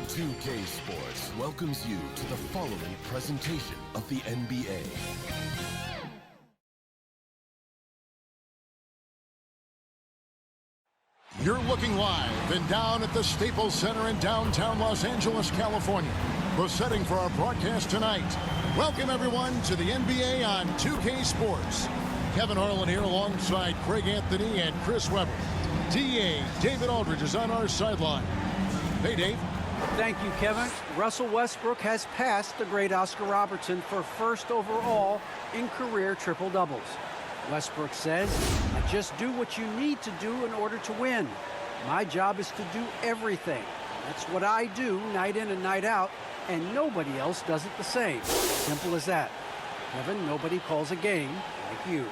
2K Sports welcomes you to the following presentation of the NBA. You're looking live and down at the Staples Center in downtown Los Angeles, California. The setting for our broadcast tonight. Welcome, everyone, to the NBA on 2K Sports. Kevin Harlan here alongside Craig Anthony and Chris Webber. DA David Aldridge is on our sideline. Hey, Dave. Thank you, Kevin. Russell Westbrook has passed the great Oscar Robertson for first overall in career triple-doubles. Westbrook says, I just do what you need to do in order to win. My job is to do everything. That's what I do night in and night out, and nobody else does it the same. Simple as that. Kevin, nobody calls a game like you.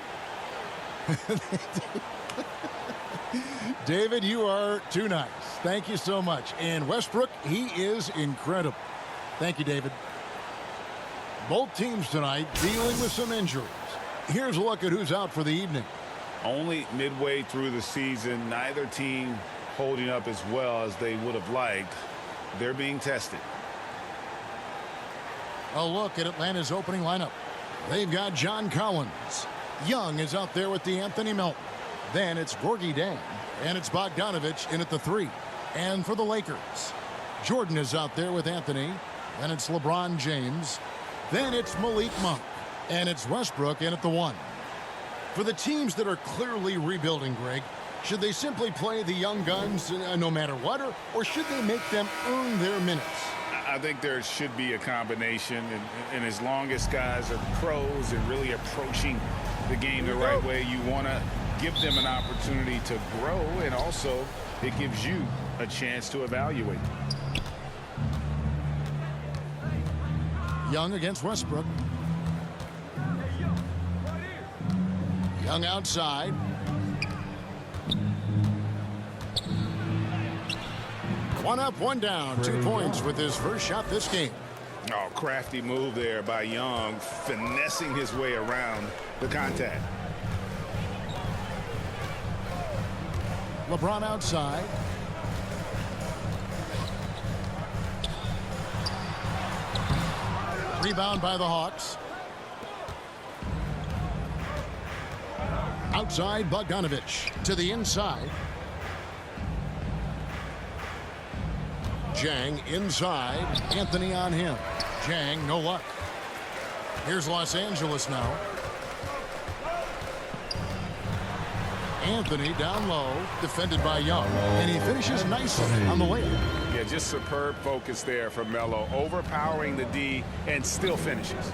David, you are too nice. Thank you so much. And Westbrook, he is incredible. Thank you, David. Both teams tonight dealing with some injuries. Here's a look at who's out for the evening. Only midway through the season, neither team holding up as well as they would have liked. They're being tested. A look at Atlanta's opening lineup. They've got John Collins. Young is out there with DeAnthony Melton. Then it's Gorgie Dang. And it's Bogdanovich in at the 3. And for the Lakers, Jordan is out there with Anthony. Then it's LeBron James. Then it's Malik Monk. And it's Westbrook in at the 1. For the teams that are clearly rebuilding, Greg, should they simply play the young guns no matter what, or should they make them earn their minutes? I think there should be a combination, and as long as guys are pros and really approaching the game the right way, you want to give them an opportunity to grow, and also it gives you a chance to evaluate. Young against Westbrook. Young outside. One up, one down. 2 points with his first shot this game. Oh, crafty move there by Young, finessing his way around the contact. LeBron outside. Rebound by the Hawks. Outside, Bogdanovich to the inside. Jang inside. Anthony on him. Jang, no luck. Here's Los Angeles now. Anthony down low, defended by Young. And he finishes nicely on the layup. Yeah, just superb focus there from Melo, overpowering the D and still finishes.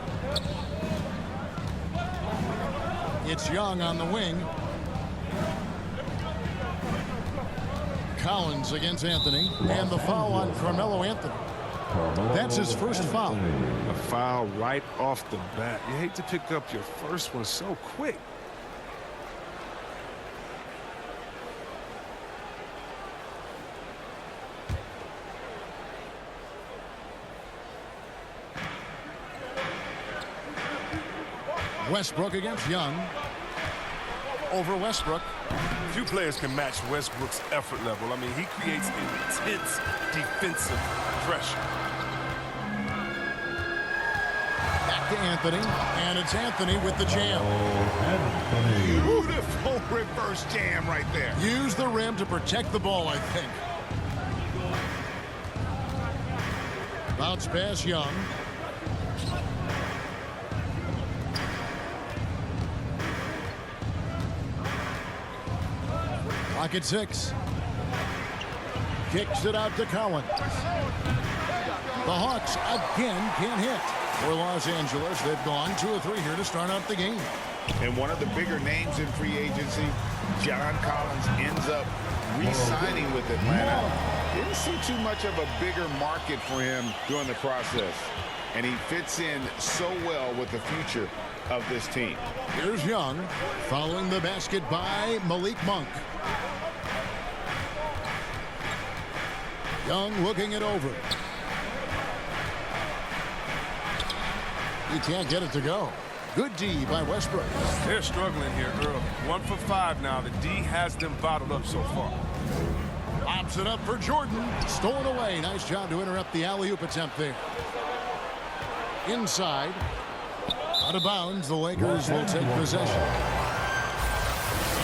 It's Young on the wing. Collins against Anthony. And the foul on Carmelo Anthony. That's his first foul. A foul right off the bat. You hate to pick up your first one so quick. Westbrook against Young. Over Westbrook. Few players can match Westbrook's effort level. I mean, he creates intense defensive pressure. Back to Anthony. And it's Anthony with the jam. Beautiful reverse jam right there. Use the rim to protect the ball, I think. Bounce pass Young. Clock at 6. Kicks it out to Collins. The Hawks again can't hit. For Los Angeles, they've gone 2 of 3 here to start out the game. And one of the bigger names in free agency, John Collins, ends up re-signing with Atlanta. Didn't see too much of a bigger market for him during the process. And he fits in so well with the future of this team. Here's Young, following the basket by Malik Monk. Young looking it over. He can't get it to go. Good D by Westbrook. They're struggling here early. 1 for 5 now. The D has them bottled up so far. Pops it up for Jordan. Stolen away. Nice job to interrupt the alley-oop attempt there. Inside. Out of bounds. The Lakers will take possession.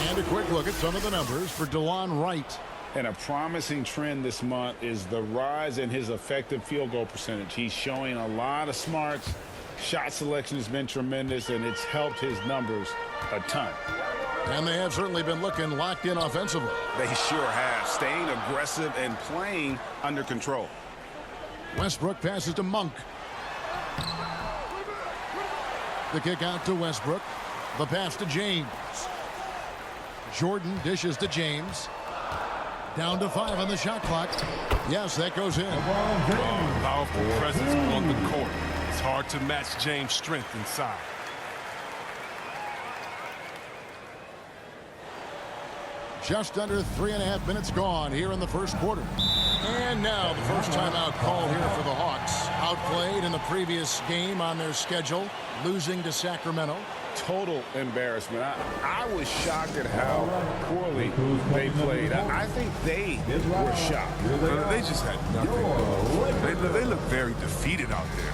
And a quick look at some of the numbers for DeLon Wright. And a promising trend this month is the rise in his effective field goal percentage. He's showing a lot of smarts. Shot selection has been tremendous, and it's helped his numbers a ton. And they have certainly been looking locked in offensively. They sure have, staying aggressive and playing under control. Westbrook passes to Monk. The kick out to Westbrook. The pass to James. Jordan dishes to James. Down to 5 on the shot clock. Yes, that goes in. Powerful presence on the court. It's hard to match James' strength inside. Just under 3.5 minutes gone here in the first quarter. And now the first timeout called here for the Hawks. Outplayed in the previous game on their schedule, losing to Sacramento. Total embarrassment. I was shocked at how poorly they played. I think they were shocked. They just had nothing. They look very defeated out there.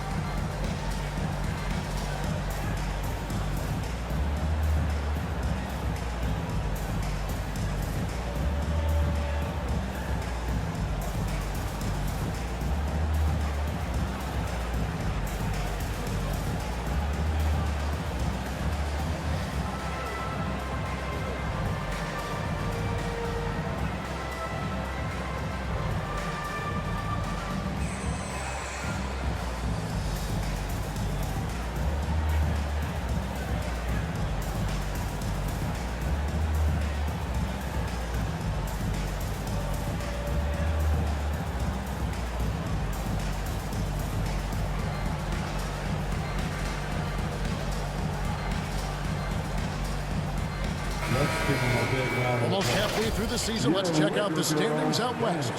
Almost halfway through the season, let's check out the standings out west.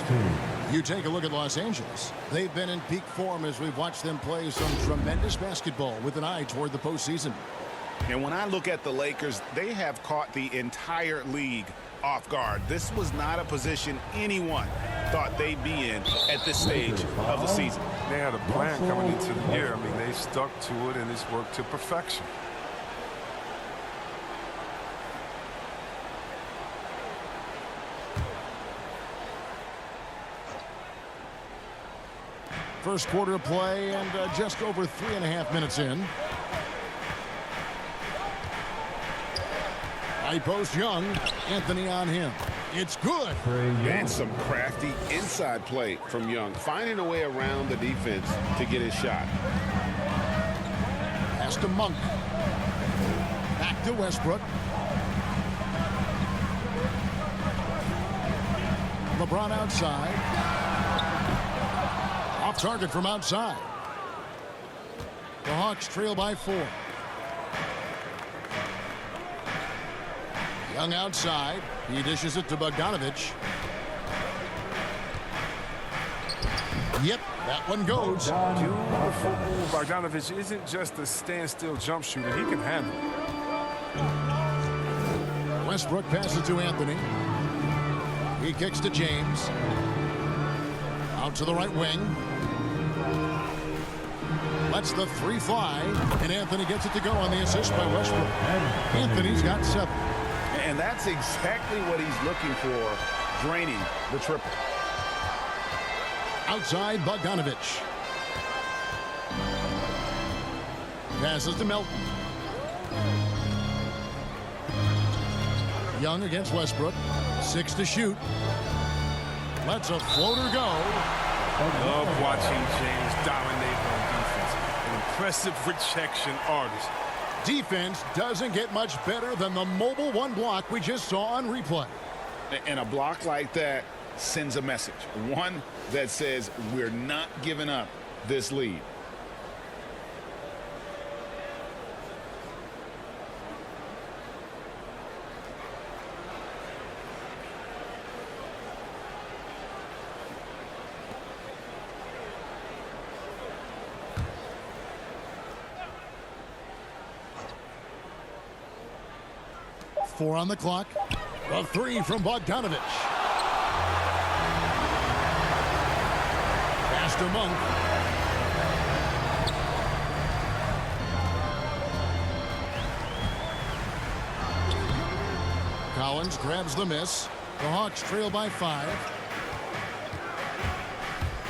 You take a look at Los Angeles. They've been in peak form as we've watched them play some tremendous basketball with an eye toward the postseason. And when I look at the Lakers, they have caught the entire league off guard. This was not a position anyone thought they'd be in at this stage of the season. They had a plan coming into the year. I mean, they stuck to it, and it's worked to perfection. First quarter of play and just over 3.5 minutes in. High post Young. Anthony on him. It's good. And some crafty inside play from Young, finding a way around the defense to get his shot. Pass to Monk. Back to Westbrook. LeBron outside. Off target from outside. The Hawks trail by 4. Young outside. He dishes it to Bogdanovich. Yep, that one goes. Bogdanovich isn't just a standstill jump shooter. He can handle it. Westbrook passes to Anthony. He kicks to James. Out to the right wing. Lets the 3 fly, and Anthony gets it to go on the assist by Westbrook. Anthony's got 7. And that's exactly what he's looking for, draining the triple. Outside, Bogdanovich. Passes to Melton. Young against Westbrook. 6 to shoot. Lets a floater go. Love watching James dominate on defense. An impressive rejection artist. Defense doesn't get much better than the mobile one block we just saw on replay. And a block like that sends a message. One that says we're not giving up this lead. Four on the clock. A 3 from Bogdanovich. to Monk. Collins grabs the miss. The Hawks trail by 5.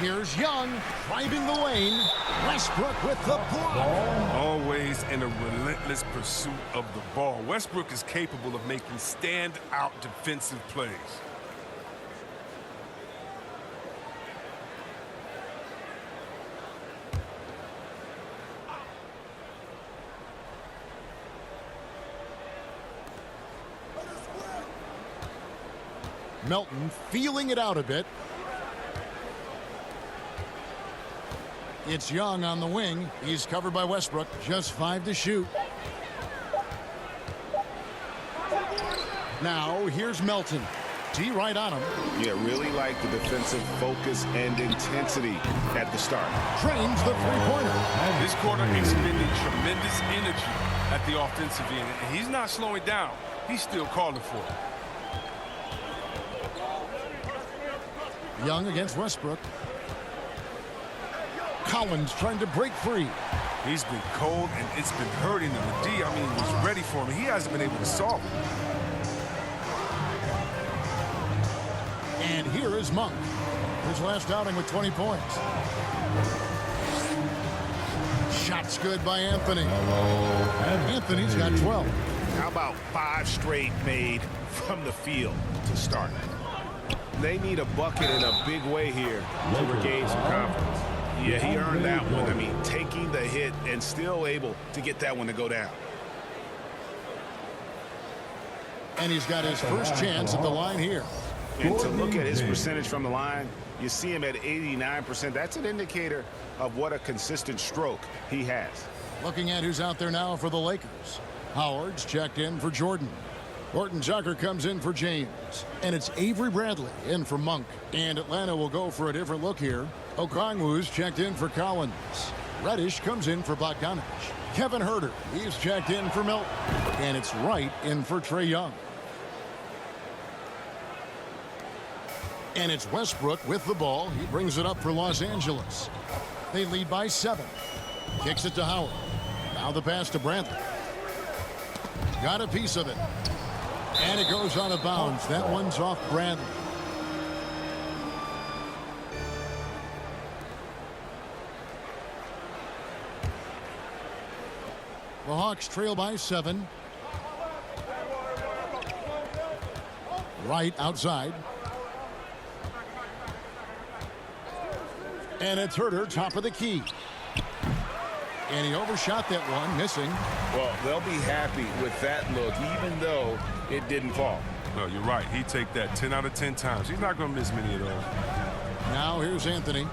Here's Young driving the lane. Westbrook with the block. Always in a relentless pursuit of the ball. Westbrook is capable of making stand-out defensive plays. Melton feeling it out a bit. It's Young on the wing. He's covered by Westbrook. Just 5 to shoot. Now here's Melton. D right on him. Yeah, really like the defensive focus and intensity at the start. Trains the three-pointer. This quarter expending tremendous energy at the offensive end, and he's not slowing down. He's still calling for it. Young against Westbrook. Collins trying to break free. He's been cold, and it's been hurting him. The D, I mean, was ready for him. He hasn't been able to solve it. And here is Monk. His last outing with 20 points. Shots good by Anthony. Anthony's got 12. How about 5 straight made from the field to start? They need a bucket in a big way here to regain some confidence. Yeah, he earned that one. I mean, taking the hit and still able to get that one to go down. And he's got his first chance at the line here. And to look at his percentage from the line, you see him at 89%. That's an indicator of what a consistent stroke he has. Looking at who's out there now for the Lakers. Howard's checked in for Jordan. Horton-Tucker comes in for James. And it's Avery Bradley in for Monk. And Atlanta will go for a different look here. Okongwu's checked in for Collins. Reddish comes in for Bogdanovich. Kevin Huerter, he's checked in for Milton. And it's Wright in for Trae Young. And it's Westbrook with the ball. He brings it up for Los Angeles. They lead by 7. Kicks it to Howard. Now the pass to Bradley. Got a piece of it. And it goes out of bounds. That one's off Bradley. The Hawks trail by 7. Right outside. And it's Huerter, top of the key. And he overshot that one, missing. Well, they'll be happy with that look, even though it didn't fall. No, you're right. He'd take that 10 out of 10 times. He's not going to miss many of those. Now here's Anthony.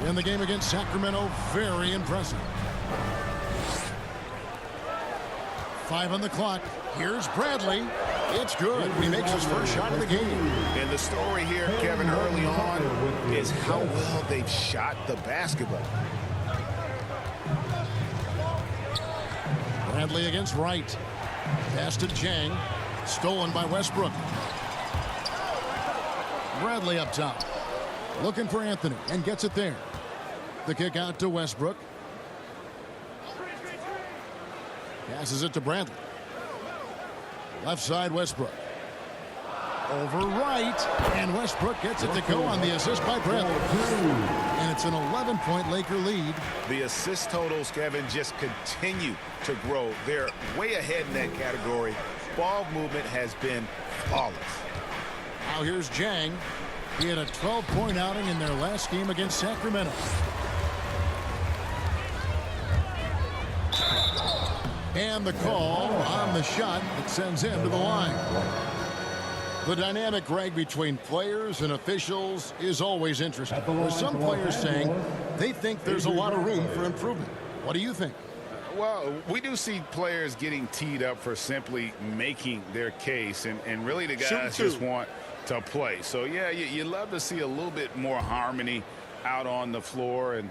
In the game against Sacramento, very impressive. 5 on the clock. Here's Bradley. It's good. He makes his first shot of the game. And the story here, Kevin, early on is how well they've shot the basketball. Bradley against Wright. Pass to Chang. Stolen by Westbrook. Bradley up top. Looking for Anthony and gets it there. The kick out to Westbrook. Passes it to Bradley. Left side Westbrook. Over Wright. And Westbrook gets it to go on the assist by Bradley. And it's an 11-point Laker lead. The assist totals, Kevin, just continue to grow. They're way ahead in that category. Ball movement has been flawless. Now here's Jang. He had a 12-point outing in their last game against Sacramento. And the call on the shot that sends him to the line. The dynamic, Greg, between players and officials is always interesting. There's some players saying they think there's a lot of room for improvement. What do you think? Well, we do see players getting teed up for simply making their case, and really the guys just want to play. So, yeah, you love to see a little bit more harmony out on the floor, and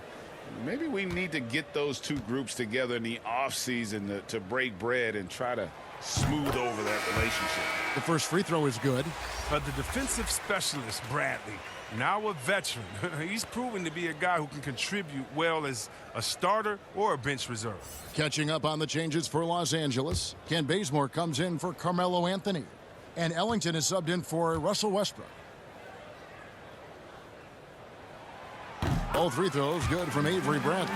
maybe we need to get those two groups together in the offseason to break bread and try to smooth over that relationship. The first free throw is good. The defensive specialist, Bradley, Now a veteran. He's proven to be a guy who can contribute well as a starter or a bench reserve. Catching up on the changes for Los Angeles, Ken Bazemore comes in for Carmelo Anthony. And Ellington is subbed in for Russell Westbrook. All free throws good from Avery Brent.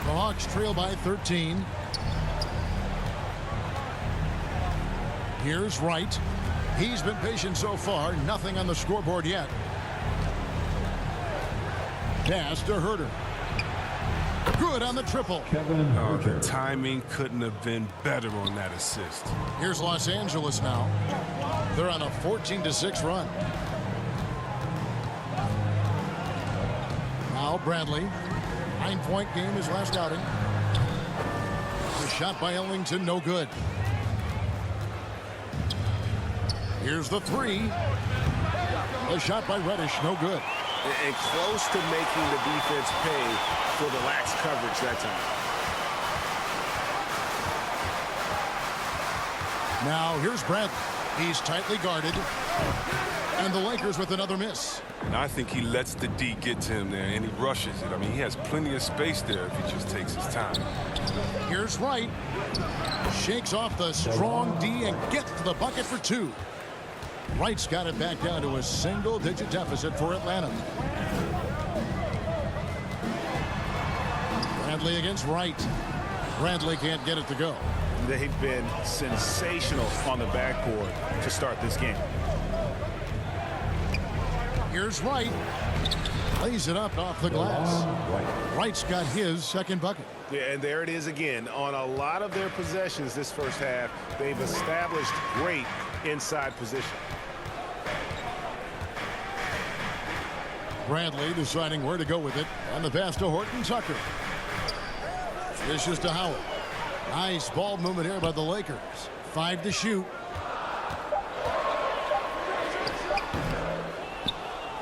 The Hawks trail by 13. Here's Wright. He's been patient so far. Nothing on the scoreboard yet. Pass to Herter. Good on the triple. Oh, the timing couldn't have been better on that assist. Here's Los Angeles now. They're on a 14-6 run. Now Bradley. 9-point game his last outing. The shot by Ellington, no good. Here's the three. The shot by Reddish, no good. And close to making the defense pay for the lax coverage that time. Now here's Brent. He's tightly guarded. And the Lakers with another miss. Now I think he lets the D get to him there, and he rushes it. I mean, he has plenty of space there if he just takes his time. Here's Wright. Shakes off the strong D and gets to the bucket for two. Wright's got it back down to a single-digit deficit for Atlanta. Bradley against Wright. Bradley can't get it to go. They've been sensational on the backcourt to start this game. Here's Wright. Lays it up off the glass. Wright's got his second bucket. Yeah, and there it is again. On a lot of their possessions this first half, they've established great inside position. Bradley deciding where to go with it. On the pass to Horton-Tucker. Dishes to Howard. Nice ball movement here by the Lakers. 5 to shoot.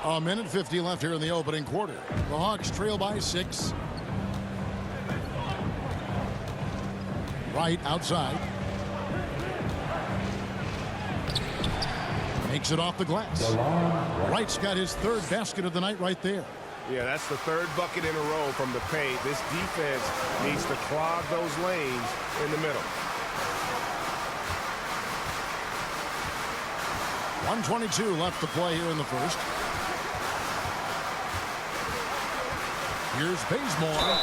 A minute 50 left here in the opening quarter. The Hawks trail by 6. Wright outside. Makes it off the glass. Wright's got his third basket of the night right there. Yeah, that's the third bucket in a row from the paint. This defense needs to clog those lanes in the middle. 1:22 left to play here in the first. Here's Bazemore.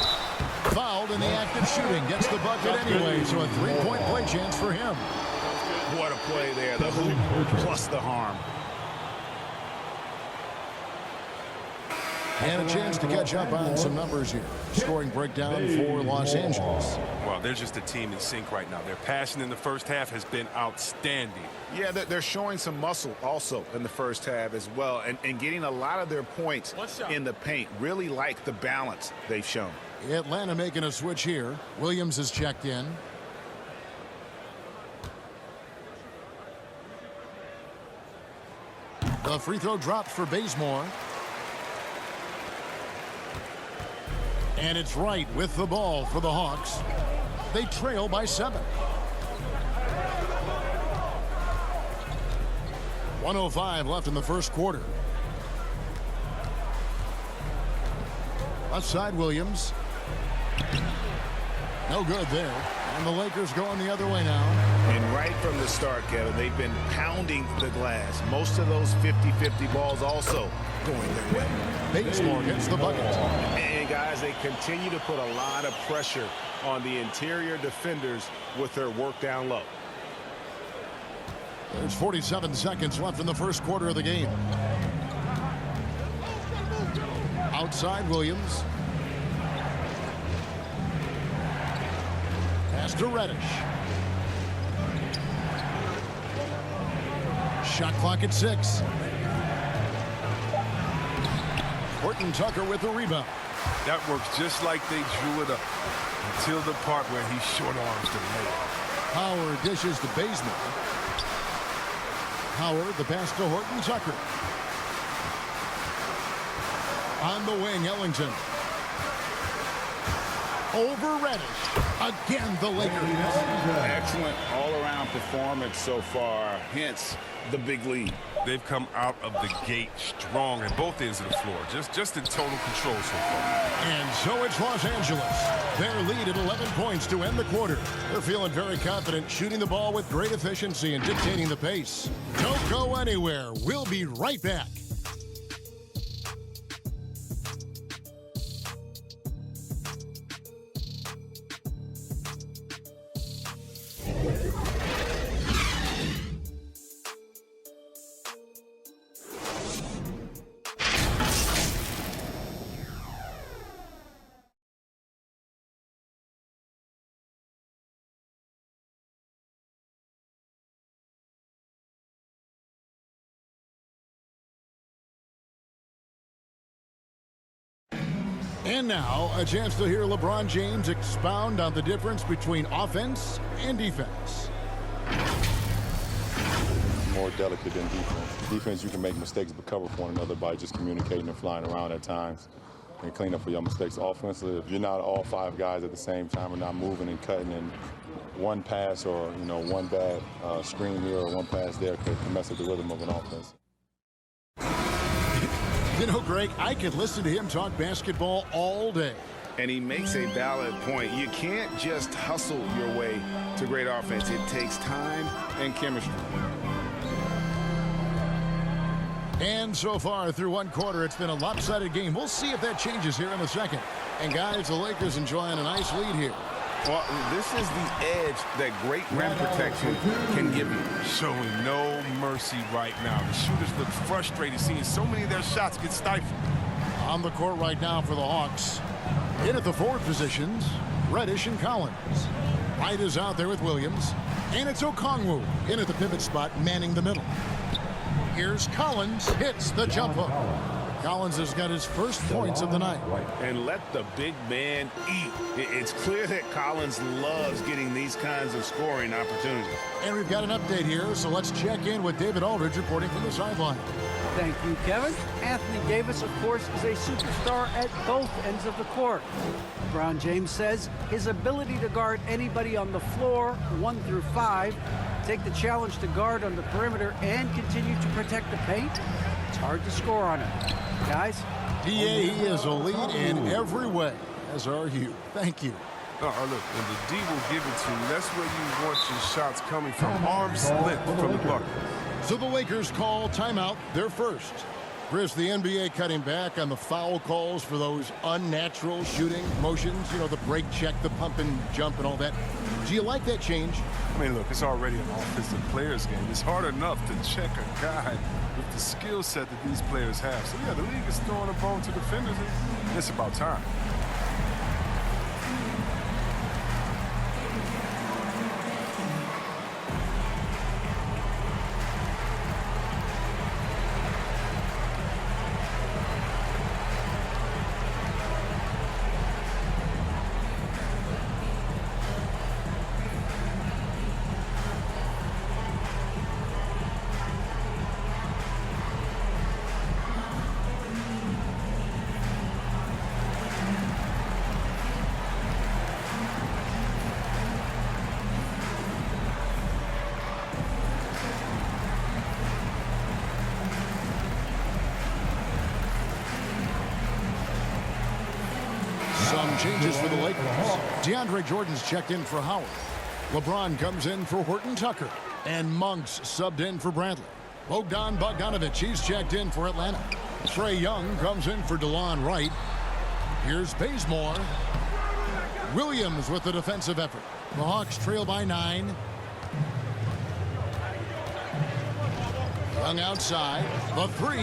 Fouled in the act of shooting. Gets the bucket anyway, so a three-point play chance for him. What a play there. The hoop plus the harm. And a chance to catch up on some numbers here. Scoring breakdown for Los Angeles. Well, they're just a team in sync right now. Their passing in the first half has been outstanding. Yeah, they're showing some muscle also in the first half as well, and getting a lot of their points in the paint. Really like the balance they've shown. Atlanta making a switch here. Williams is checked in. The free throw drops for Bazemore. And it's Wright with the ball for the Hawks. They trail by 7. 1:05 left in the first quarter. Outside Williams. No good there. And the Lakers going the other way now. And right from the start, Kevin, they've been pounding the glass. Most of those 50-50 balls also going their way. Bazemore gets the bucket. And guys, they continue to put a lot of pressure on the interior defenders with their work down low. There's 47 seconds left in the first quarter of the game. Outside Williams. Pass to Reddish. Shot clock at 6. Horton-Tucker with the rebound. That works just like they drew it up until the part where he short arms the layup. Howard dishes to Bazemore. Howard, the pass to Horton-Tucker. On the wing, Ellington. Over Reddish. Again, the Lakers. Excellent all-around performance so far, hence the big lead. They've come out of the gate strong at both ends of the floor, just in total control so far. And so it's Los Angeles. Their lead at 11 points to end the quarter. They're feeling very confident, shooting the ball with great efficiency and dictating the pace. Don't go anywhere. We'll be right back. And now, a chance to hear LeBron James expound on the difference between offense and defense. More delicate than defense. Defense, you can make mistakes but cover for one another by just communicating and flying around at times and clean up for your mistakes. Offensively, if you're not all five guys at the same time and not moving and cutting, and one pass or one bad screen here or one pass there could mess up the rhythm of an offense. You know, Greg, I could listen to him talk basketball all day. And he makes a valid point. You can't just hustle your way to great offense. It takes time and chemistry. And so far through one quarter, it's been a lopsided game. We'll see if that changes here in the second. And guys, the Lakers enjoying a nice lead here. Well, this is the edge that great rim protection can give you. Showing no mercy right now. The shooters look frustrated seeing so many of their shots get stifled. On the court right now for the Hawks. In at the forward positions, Reddish and Collins. Wright is out there with Williams. And it's Okongwu in at the pivot spot, manning the middle. Here's Collins, hits the jump hook. Collins has got his first points of the night. And let the big man eat. It's clear that Collins loves getting these kinds of scoring opportunities. And we've got an update here, so let's check in with David Aldridge reporting from the sideline. Thank you, Kevin. Anthony Davis, of course, is a superstar at both ends of the court. LeBron James says his ability to guard anybody on the floor, 1 through 5, take the challenge to guard on the perimeter, and continue to protect the paint, it's hard to score on him. Guys? DA, he is a lead in every way, as are you. Thank you. Look, when the D will give it to you, that's where you want your shots coming from. Arm's length from the bucket. So the Lakers call timeout, their first. Chris, the NBA cutting back on the foul calls for those unnatural shooting motions, you know, the break check, the pump and jump and all that. Do you like that change? I mean, look, it's already an offensive players game. It's hard enough to check a guy with the skill set that these players have. So, yeah, the league is throwing a bone to defenders. It's about time. Some changes for the Lakers. DeAndre Jordan's checked in for Howard. LeBron comes in for Horton-Tucker. And Monk's subbed in for Bradley. Bogdan Bogdanovic, he's checked in for Atlanta. Trae Young comes in for DeLon Wright. Here's Bazemore. Williams with the defensive effort. The Hawks trail by 9. Young outside. The 3.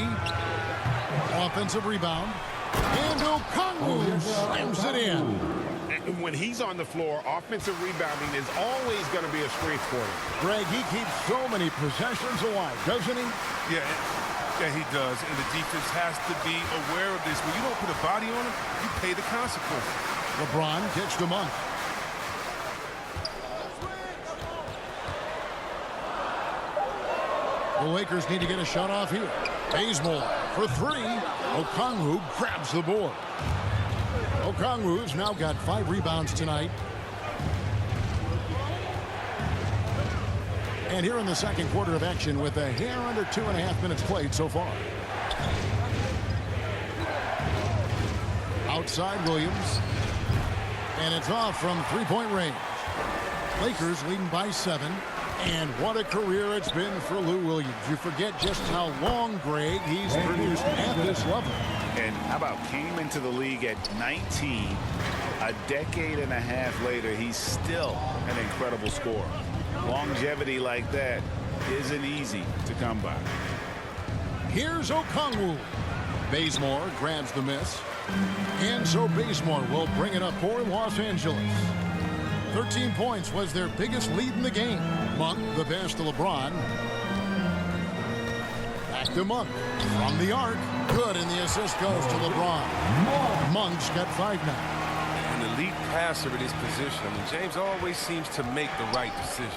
Offensive rebound. And Okongwu slams it in. And when he's on the floor, offensive rebounding is always going to be a strength for him. Greg, he keeps so many possessions alive, doesn't he? Yeah, he does. And the defense has to be aware of this. When you don't put a body on him, you pay the consequences. LeBron gets to Monk. The Lakers need to get a shot off here. Bazemore for 3. Okongwu grabs the board. Okongwu's now got 5 rebounds tonight. And here in the second quarter of action with a hair under 2.5 minutes played so far. Outside Williams. And it's off from three-point range. Lakers leading by 7. And what a career it's been for Lou Williams. You forget just how long, Greg, he's produced at this level. And how about came into the league at 19. A decade and a half later, he's still an incredible scorer. Longevity like that isn't easy to come by. Here's Okongwu. Bazemore grabs the miss. And so Bazemore will bring it up for Los Angeles. 13 points was their biggest lead in the game. Monk, the pass to LeBron. Back to Monk. From the arc. Good, and the assist goes to LeBron. Monk's got 5 now. An elite passer in his position. I mean, James always seems to make the right decision.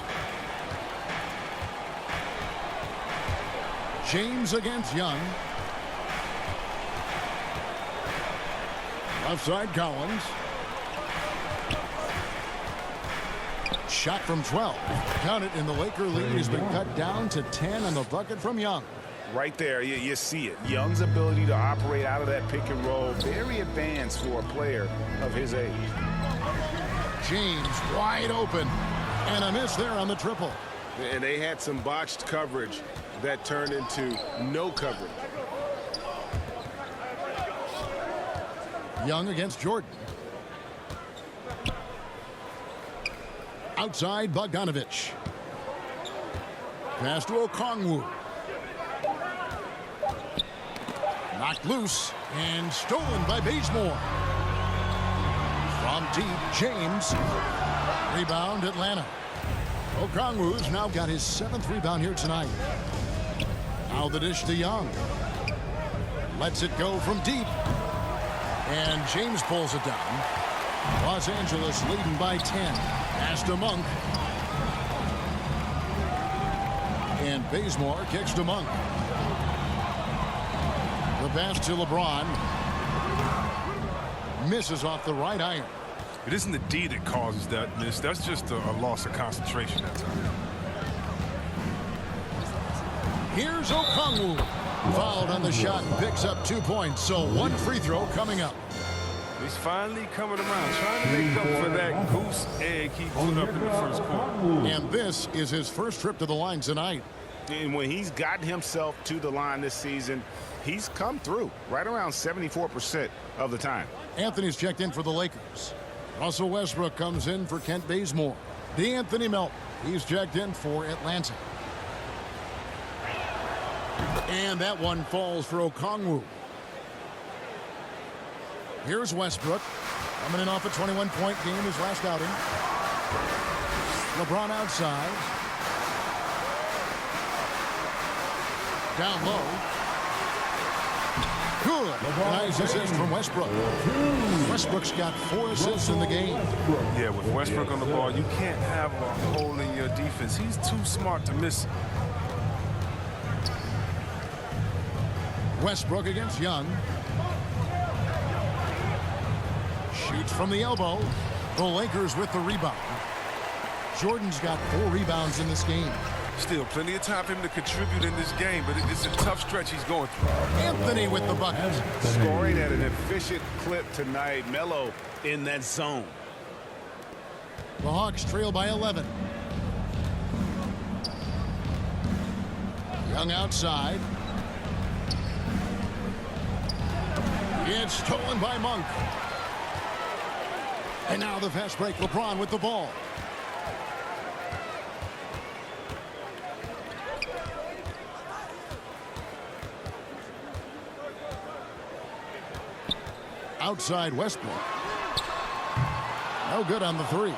James against Young. Offside Collins. Shot from 12. Count it, and the Laker lead has been cut down to 10 on the bucket from Young. Right there, you see it. Young's ability to operate out of that pick and roll, very advanced for a player of his age. James wide open. And a miss there on the triple. And they had some botched coverage that turned into no coverage. Young against Jordan. Outside Bogdanovich. Pass to Okongwu. Knocked loose and stolen by Bazemore. From deep, James. Rebound, Atlanta. Okongwu's now got his 7th rebound here tonight. Now the dish to Young. Lets it go from deep. And James pulls it down. Los Angeles leading by 10. Pass to Monk. And Bazemore kicks to Monk. The pass to LeBron. Misses off the right iron. It isn't the D that causes that miss. That's just a loss of concentration at times. Here's Okongwu. Fouled on the shot and picks up 2 points. So 1 free throw coming up. He's finally coming around, trying to make up for that goose egg he put up in the first quarter. And this is his first trip to the line tonight. And when he's gotten himself to the line this season, he's come through right around 74% of the time. Anthony's checked in for the Lakers. Russell Westbrook comes in for Kent Bazemore. D'Anthony Melton, he's checked in for Atlanta. And that one falls for Okongwu. Here's Westbrook. Coming in off a 21-point game his last outing. LeBron outside. Down low. Good. Nice assist from Westbrook. Westbrook's got 4 assists in the game. Yeah, with Westbrook on the ball, you can't have a hole in your defense. He's too smart to miss it. Westbrook against Young. Shoots from the elbow. The Lakers with the rebound. Jordan's got 4 rebounds in this game. Still plenty of time for him to contribute in this game, but it's a tough stretch he's going through. Anthony with the bucket. Scoring at an efficient clip tonight. Melo in that zone. The Hawks trail by 11. Young outside. It's stolen by Monk. And now the fast break. LeBron with the ball. Outside Westbrook. No good on the 3.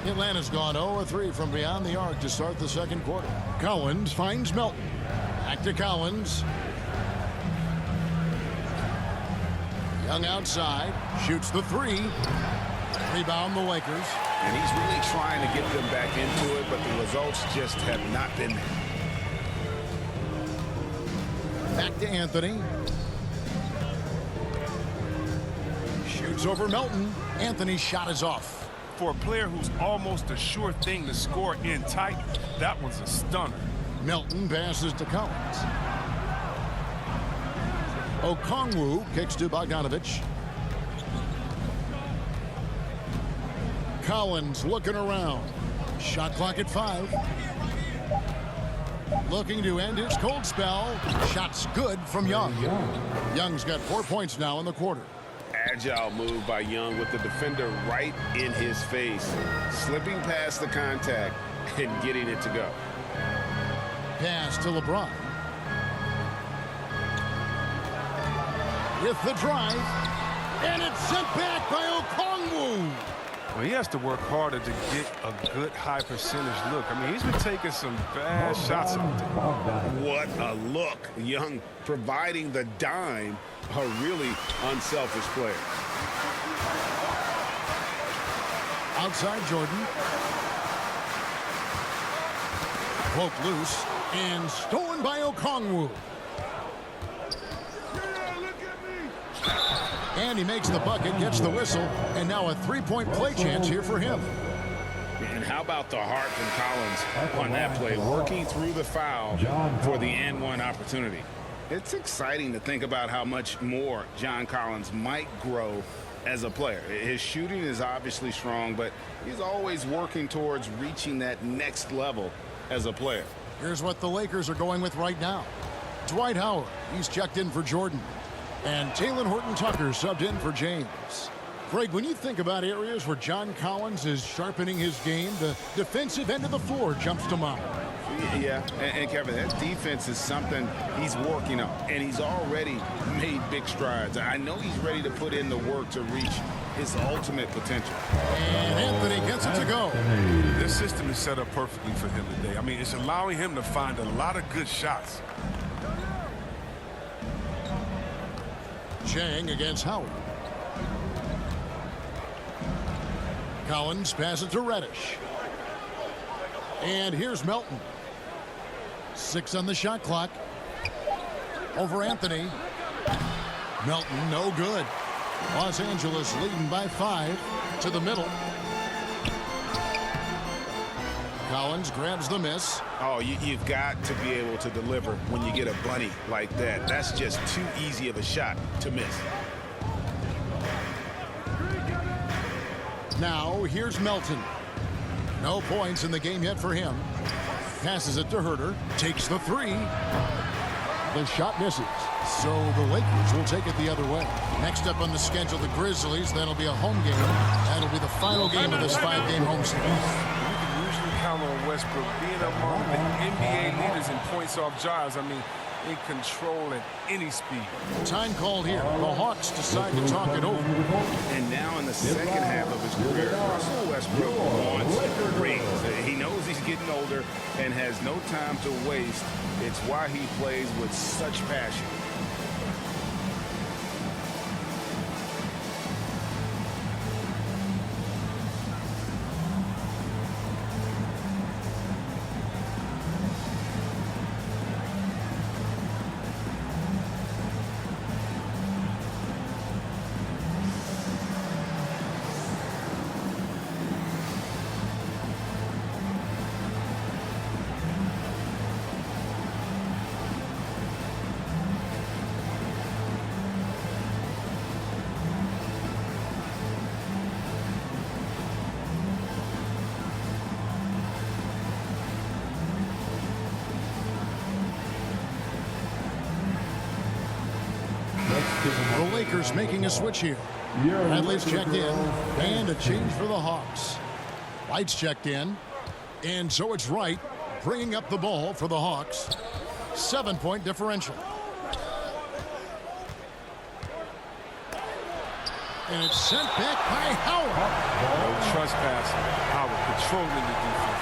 Atlanta's gone 0-3 from beyond the arc to start the second quarter. Collins finds Melton. Back to Collins. Young outside. Shoots the 3. Rebound the Lakers. And he's really trying to get them back into it, but the results just have not been. Back to Anthony. Shoots over Melton. Anthony's shot is off. For a player who's almost a sure thing to score in tight, that one's a stunner. Melton passes to Collins. Okongwu kicks to Bogdanovich. Collins looking around. Shot clock at 5. Looking to end his cold spell. Shot's good from Young. Young's got 4 points now in the quarter. Agile move by Young with the defender right in his face. Slipping past the contact and getting it to go. Pass to LeBron. With the drive. And it's sent back by Okongwu. Well, he has to work harder to get a good high percentage look. I mean, he's been taking some bad shots out there. What a look. Young providing the dime. A really unselfish player. Outside Jordan. Poked loose and stolen by Okongwu. And he makes the bucket, gets the whistle, and now a 3-point play chance here for him. And how about the heart from Collins on that play, working through the foul for the and-one opportunity. It's exciting to think about how much more John Collins might grow as a player. His shooting is obviously strong, but he's always working towards reaching that next level as a player. Here's what the Lakers are going with right now. Dwight Howard, he's checked in for Jordan. And Taylor Horton-Tucker subbed in for James. Craig, when you think about areas where John Collins is sharpening his game, the defensive end of the floor jumps to mind. Yeah, and Kevin, that defense is something he's working on, and he's already made big strides. I know he's ready to put in the work to reach his ultimate potential. And Anthony gets it to go. This system is set up perfectly for him today. I mean, it's allowing him to find a lot of good shots. Chang against Howard. Collins passes to Reddish. And here's Melton. 6 on the shot clock. Over Anthony. Melton, no good. Los Angeles leading by 5 to the middle. Collins grabs the miss. Oh, you've got to be able to deliver when you get a bunny like that. That's just too easy of a shot to miss. Now, here's Melton. No points in the game yet for him. Passes it to Herter. Takes the 3. The shot misses. So the Lakers will take it the other way. Next up on the schedule, the Grizzlies. That'll be a home game. That'll be the final game of this 5-game homestand. Count on Westbrook being among the NBA leaders in points off drives. I mean, in control at any speed. Time called here. The Hawks decide to talk it over. And now in the second half of his career, Russell Westbrook wants rings. He knows he's getting older and has no time to waste. It's why he plays with such passion. The Lakers making a switch here. Bradley's checked in, and a change for the Hawks. White's checked in, and so it's Wright bringing up the ball for the Hawks. 7-point differential. And it's sent back by Howard. No trespass. Howard controlling the defense.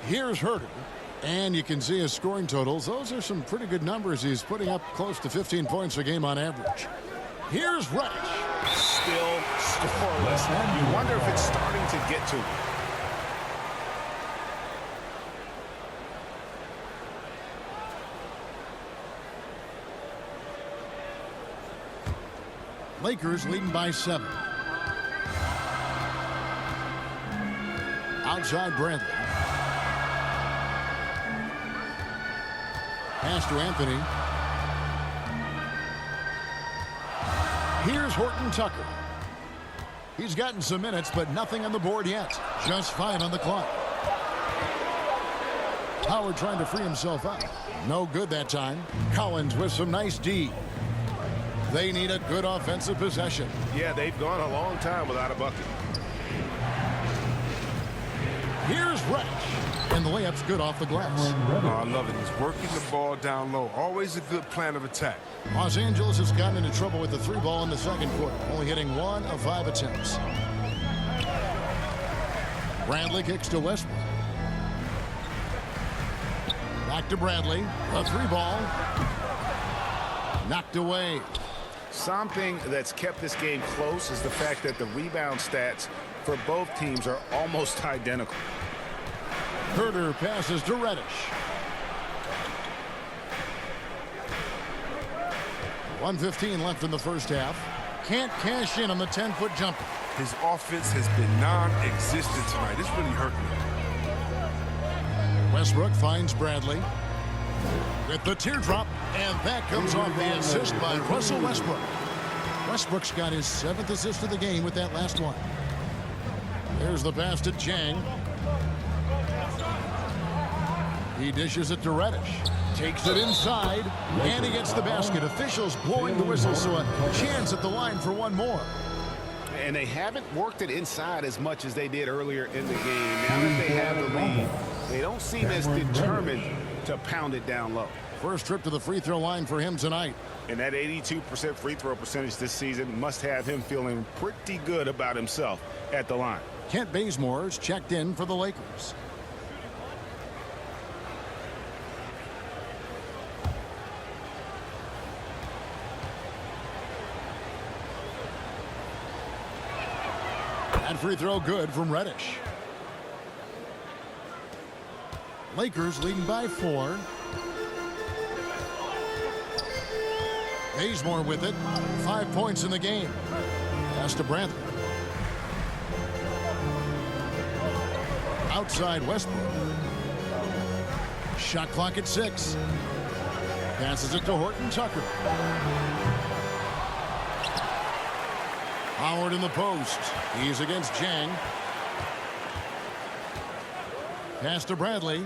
Here's Herter. And you can see his scoring totals. Those are some pretty good numbers. He's putting up close to 15 points a game on average. Here's Reddish. Still scoreless. You wonder if it's starting to get to him. Lakers leading by 7. Outside Bradley. Pass to Anthony. Here's Horton-Tucker. He's gotten some minutes, but nothing on the board yet. Just 5 on the clock. Howard trying to free himself up. No good that time. Collins with some nice D. They need a good offensive possession. Yeah, they've gone a long time without a bucket. Here's Reddish. And the layup's good off the glass. Oh, I love it. He's working the ball down low. Always a good plan of attack. Los Angeles has gotten into trouble with the 3 ball in the second quarter, only hitting 1 of 5 attempts. Bradley kicks to Westbrook. Back to Bradley. A 3 ball. Knocked away. Something that's kept this game close is the fact that the rebound stats for both teams are almost identical. Herter passes to Reddish. 1:15 left in the first half. Can't cash in on the 10-foot jumper. His offense has been non-existent tonight. It's really hurting him. Westbrook finds Bradley with the teardrop, and that comes off the assist by Russell Westbrook. Westbrook's got his 7th assist of the game with that last one. There's the pass to Chang. He dishes it to Reddish. Takes it inside, and he gets the basket. Officials blowing the whistle, so a chance at the line for one more. And they haven't worked it inside as much as they did earlier in the game. Now that they have the lead, they don't seem as determined to pound it down low. First trip to the free throw line for him tonight. And that 82% free throw percentage this season must have him feeling pretty good about himself at the line. Kent Bazemore's checked in for the Lakers. That free throw good from Reddish. Lakers leading by 4. Bazemore with it. 5 points in the game. Pass to Bradley. Outside Westbrook. Shot clock at 6. Passes it to Horton-Tucker. Howard in the post. He's against Jang. Pass to Bradley.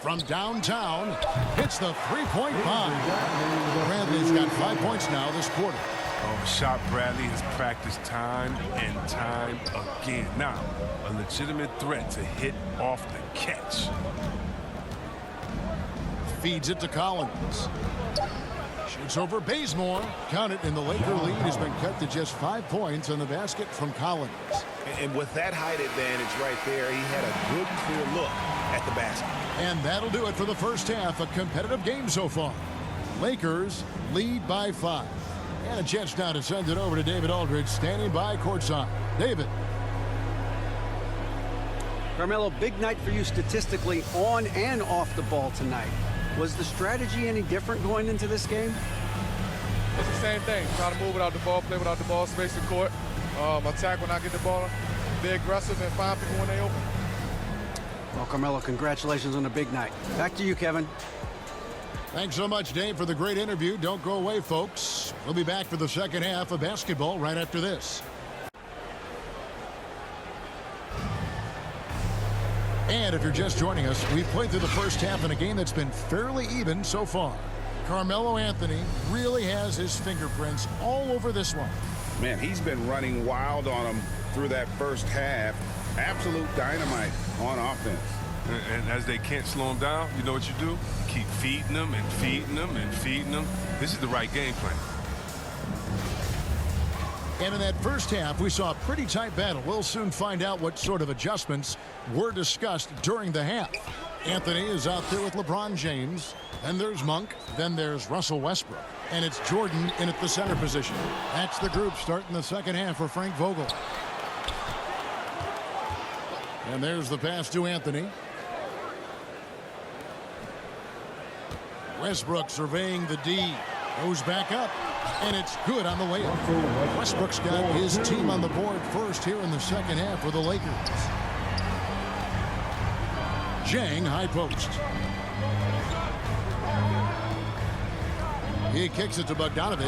From downtown. Hits the 3-point bomb. Bradley's got 5 points now this quarter. Oh, a shot Bradley has practiced time and time again. Now, a legitimate threat to hit off the catch. Feeds it to Collins. Shoots over Bazemore. Count it, and the Laker lead has been cut to just 5 points on the basket from Collins. And with that height advantage right there, he had a good, clear look at the basket. And that'll do it for the first half. A competitive game so far. Lakers lead by 5. And a chance now to send it over to David Aldridge, standing by courtside. David. Carmelo, big night for you statistically on and off the ball tonight. Was the strategy any different going into this game? It's the same thing. Try to move without the ball, play without the ball, space the court, attack when I get the ball, be aggressive and find people when they open. Well, Carmelo, congratulations on a big night. Back to you, Kevin. Thanks so much, Dave, for the great interview. Don't go away, folks. We'll be back for the second half of basketball right after this. And if you're just joining us, we've played through the first half in a game that's been fairly even so far. Carmelo Anthony really has his fingerprints all over this one. Man, he's been running wild on him through that first half. Absolute dynamite on offense. And as they can't slow him down, you know what you do? Keep feeding them and feeding them and feeding them. This is the right game plan. And in that first half, we saw a pretty tight battle. We'll soon find out what sort of adjustments were discussed during the half. Anthony is out there with LeBron James. Then there's Monk. Then there's Russell Westbrook. And it's Jordan in at the center position. That's the group starting the second half for Frank Vogel. And there's the pass to Anthony. Westbrook surveying the D. Goes back up. And it's good on the layup. Westbrook's got his team on the board first here in the second half for the Lakers. Jang high post. He kicks it to Bogdanovich.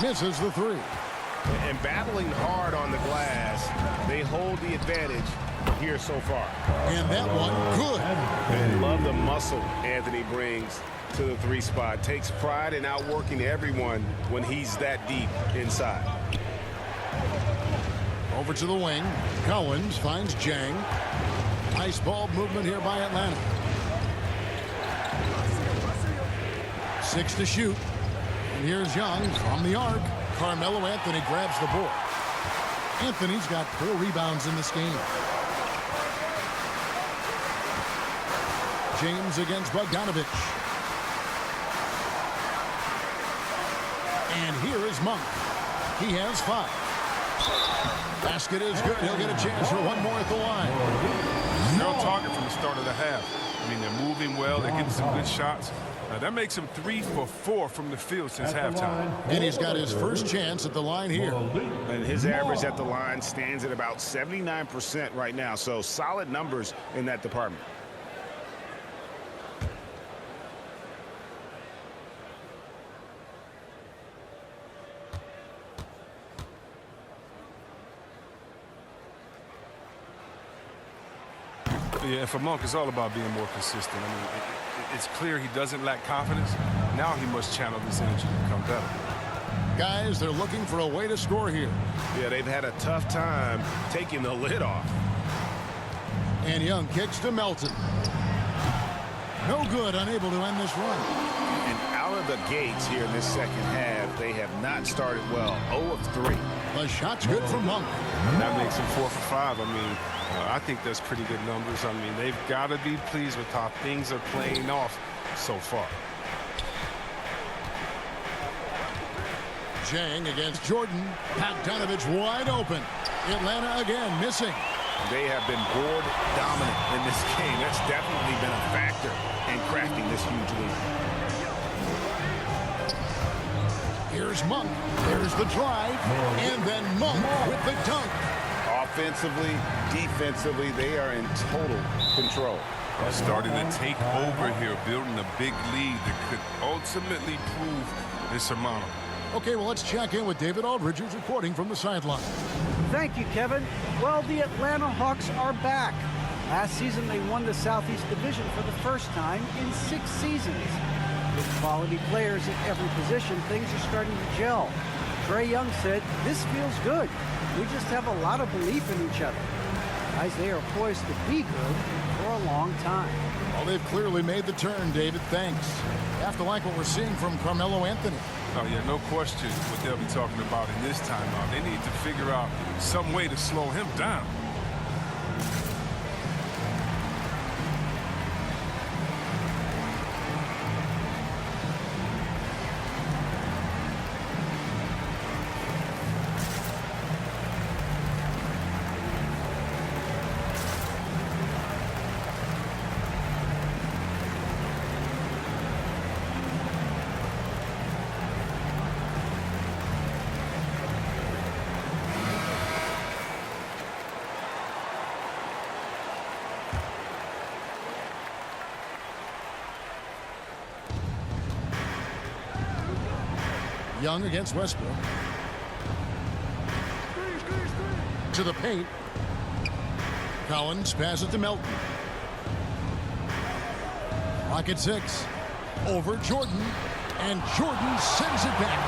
Misses the three. And battling hard on the glass, they hold the advantage here so far. And that one good. And love the muscle Anthony brings to the three spot. Takes pride in outworking everyone when he's that deep inside. Over to the wing. Collins finds Jang. Nice ball movement here by Atlanta. 6 to shoot. And here's Young from the arc. Carmelo Anthony grabs the board. Anthony's got 4 rebounds in this game. James against Bogdanovich. And here is Monk. He has 5. Basket is good. He'll get a chance for one more at the line. They're on target from the start of the half. I mean, they're moving well. They're getting some good shots. That makes him 3 for 4 from the field since halftime. And he's got his first chance at the line here. And his average at the line stands at about 79% right now. So solid numbers in that department. Yeah, for Monk, it's all about being more consistent. I mean, it's clear he doesn't lack confidence. Now he must channel this energy to become better. Guys, they're looking for a way to score here. Yeah, they've had a tough time taking the lid off. And Young kicks to Melton. No good, unable to end this run. And out of the gates here in this second half, they have not started well. 0 of 3. The shot's good from Monk. That makes him 4 for 5. I mean, I think that's pretty good numbers. I mean, they've got to be pleased with how things are playing off so far. Jang against Jordan. Bogdanovich wide open. Atlanta again missing. They have been board dominant in this game. That's definitely been a factor in cracking this huge lead. Here's Monk. There's the drive. And then Monk with the dunk. Offensively, defensively, they are in total control. They're starting to take over here, building a big lead that could ultimately prove insurmountable. Okay, well, let's check in with David Aldridge, who's reporting from the sideline. Thank you, Kevin. Well, the Atlanta Hawks are back. Last season, they won the Southeast Division for the first time in 6 seasons. With quality players at every position, things are starting to gel. Trae Young said, "This feels good. We just have a lot of belief in each other." Guys, they are poised to be good for a long time. Well, they've clearly made the turn, David. Thanks. Have to like what we're seeing from Carmelo Anthony. Oh, yeah, no question what they'll be talking about in this timeout. They need to figure out some way to slow him down. Young against Westbrook. To the paint. Collins passes to Melton. Clock at 6. Over Jordan. And Jordan sends it back.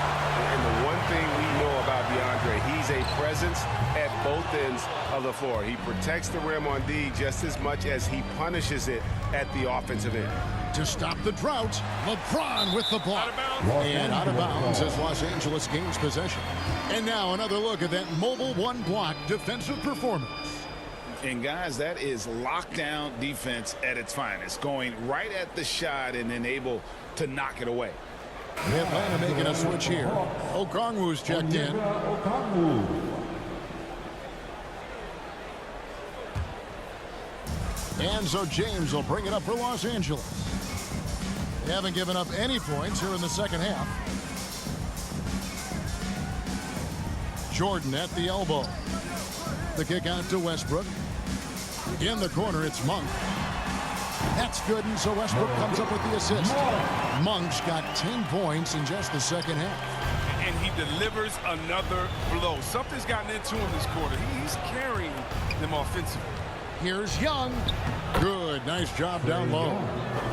And the one thing we know about DeAndre, he's a presence at both ends of the floor. He protects the rim on D just as much as he punishes it at the offensive end. To stop the drought, LeBron with the block. And out of bounds as Los Angeles gains possession. And now another look at that mobile one-block defensive performance. And, guys, that is lockdown defense at its finest, going right at the shot and then able to knock it away. Atlanta making a switch here. Okongwu's checked in. And so James will bring it up for Los Angeles. They haven't given up any points here in the second half. Jordan at the elbow. The kick out to Westbrook. In the corner, it's Monk. That's good, and so Westbrook comes up with the assist. Monk's got 10 points in just the second half. And he delivers another blow. Something's gotten into him this quarter. He's carrying them offensively. Here's Young. Good, nice job down low.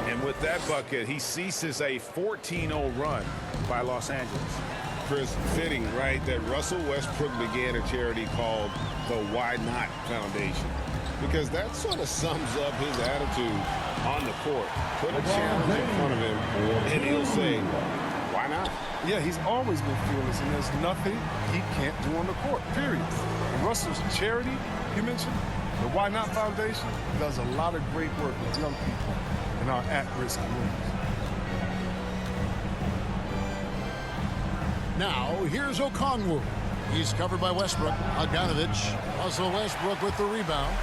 And with that bucket, he ceases a 14-0 run by Los Angeles. Chris, fitting, right, that Russell Westbrook began a charity called the Why Not Foundation, because that sort of sums up his attitude on the court. Put a challenge in front of him, and he'll say, why not? Yeah, he's always been fearless, and there's nothing he can't do on the court, period. And Russell's charity, you mentioned, the Why Not Foundation, does a lot of great work with young people in our at-risk rooms. Now, here's Okongwu. He's covered by Westbrook. Bogdanovich. Russell Westbrook with the rebound.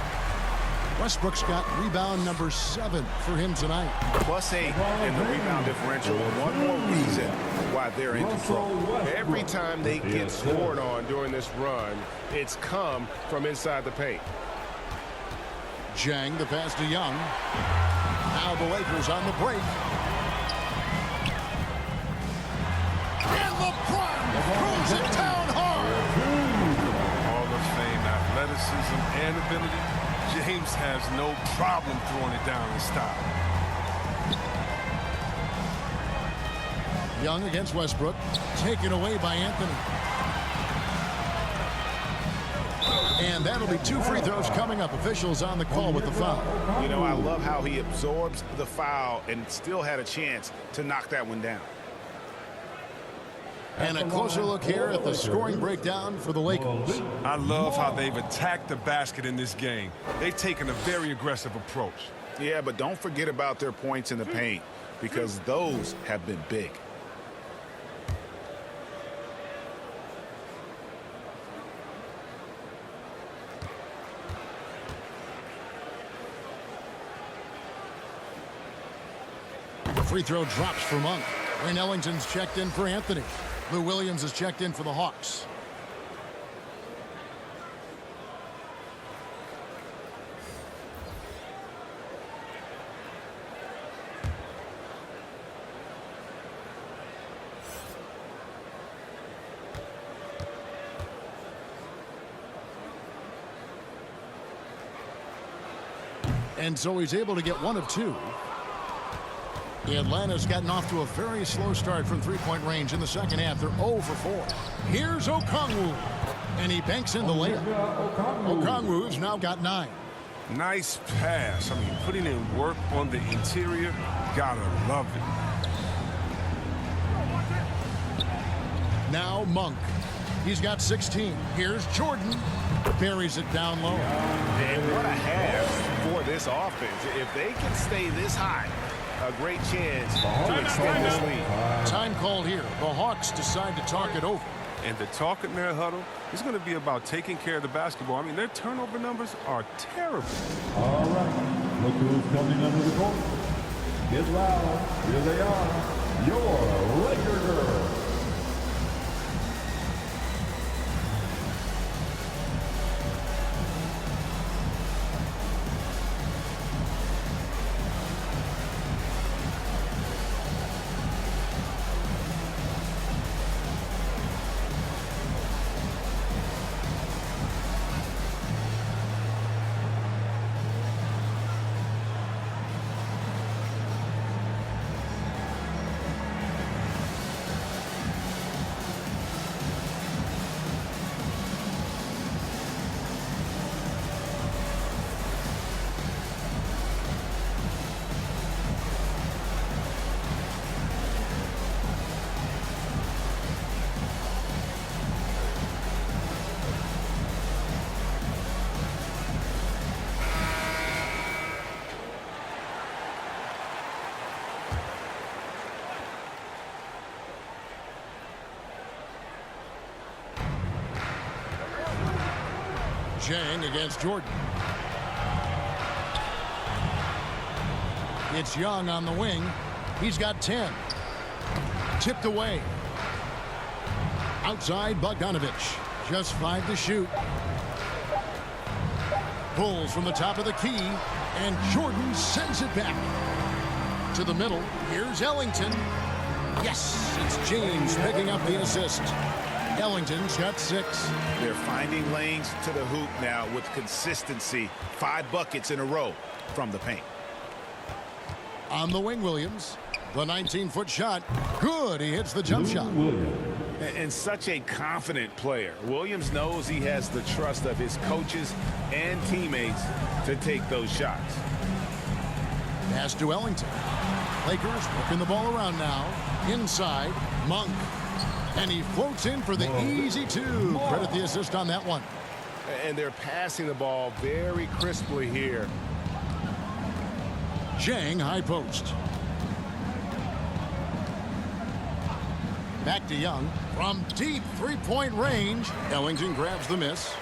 Westbrook's got rebound number 7 for him tonight. +8 in the rebound differential. One more reason why they're in control. Every time they get scored on during this run, it's come from inside the paint. Jang, the pass to Young. Now the Lakers on the break. And LeBron throws it down hard. Hall of Fame athleticism and ability. James has no problem throwing it down in style. Young against Westbrook. Taken away by Anthony. And that'll be 2 free throws coming up. Officials on the call with the foul. You know, I love how he absorbs the foul and still had a chance to knock that one down. And a closer look here at the scoring breakdown for the Lakers. I love how they've attacked the basket in this game. They've taken a very aggressive approach. Yeah, but don't forget about their points in the paint, because those have been big. The free throw drops for Monk. Wayne Ellington's checked in for Anthony. Lou Williams is checked in for the Hawks. And so he's able to get 1 of 2. Atlanta's gotten off to a very slow start from three-point range in the second half. They're 0 for 4. Here's Okongwu, and he banks in the layup. Okongwu's now got 9. Nice pass. I mean, putting in work on the interior, gotta love it. Now Monk. He's got 16. Here's Jordan. Buries it down low. And what a half for this offense. If they can stay this high, a great chance to extend this lead. Time called here. The Hawks decide to talk it over. And the talk in their huddle is going to be about taking care of the basketball. I mean, their turnover numbers are terrible. All right. Look who's coming under the court. Get loud. Here they are. Your Laker girls. Zhang against Jordan. It's Young on the wing. He's got 10. Tipped away. Outside Bogdanovich. Just 5 to shoot. Pulls from the top of the key. And Jordan sends it back. To the middle. Here's Ellington. Yes, it's James picking up the assist. Ellington's got 6. They're finding lanes to the hoop now with consistency. 5 buckets in a row from the paint. On the wing, Williams. The 19-foot shot. Good. He hits the jump shot. And such a confident player. Williams knows he has the trust of his coaches and teammates to take those shots. Pass to Ellington. Lakers working the ball around now. Inside, Monk. And he floats in for the easy 2. Credit the assist on that one. And they're passing the ball very crisply here. Zhang, high post. Back to Young. From deep three-point range. Ellington grabs the miss.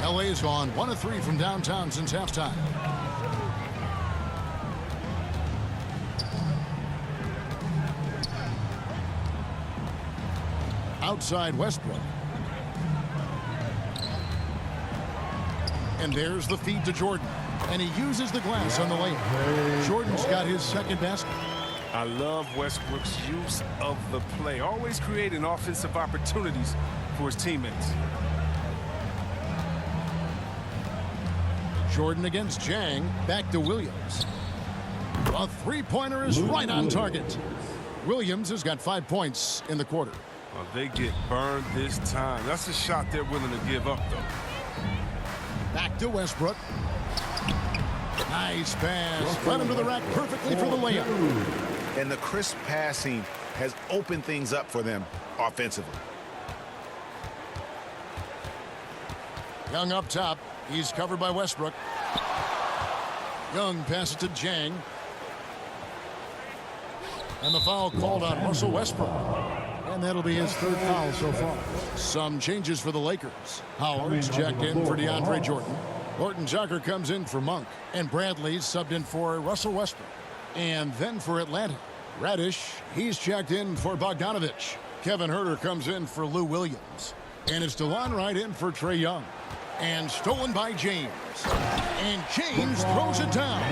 LA's gone 1 of 3 from downtown since halftime. Outside Westbrook. And there's the feed to Jordan. And he uses the glass on the layup. Jordan's got his second basket. I love Westbrook's use of the play, always creating offensive opportunities for his teammates. Jordan against Zhang. Back to Williams. A three-pointer is right on target. Williams has got 5 points in the quarter. Well, they get burned this time. That's a shot they're willing to give up, though. Back to Westbrook. Nice pass. Led him to the rack perfectly for the layup. And the crisp passing has opened things up for them offensively. Young up top. He's covered by Westbrook. Young passes to Zhang. And the foul called on Russell Westbrook. And that'll be his 3rd foul so far. Some changes for the Lakers. Howard's checked in for DeAndre Jordan. Horton-Tucker comes in for Monk. And Bradley's subbed in for Russell Westbrook. And then for Atlanta, Radish, he's checked in for Bogdanovich. Kevin Huerter comes in for Lou Williams. And it's DeLon Wright in for Trae Young. And stolen by James. And James throws it down.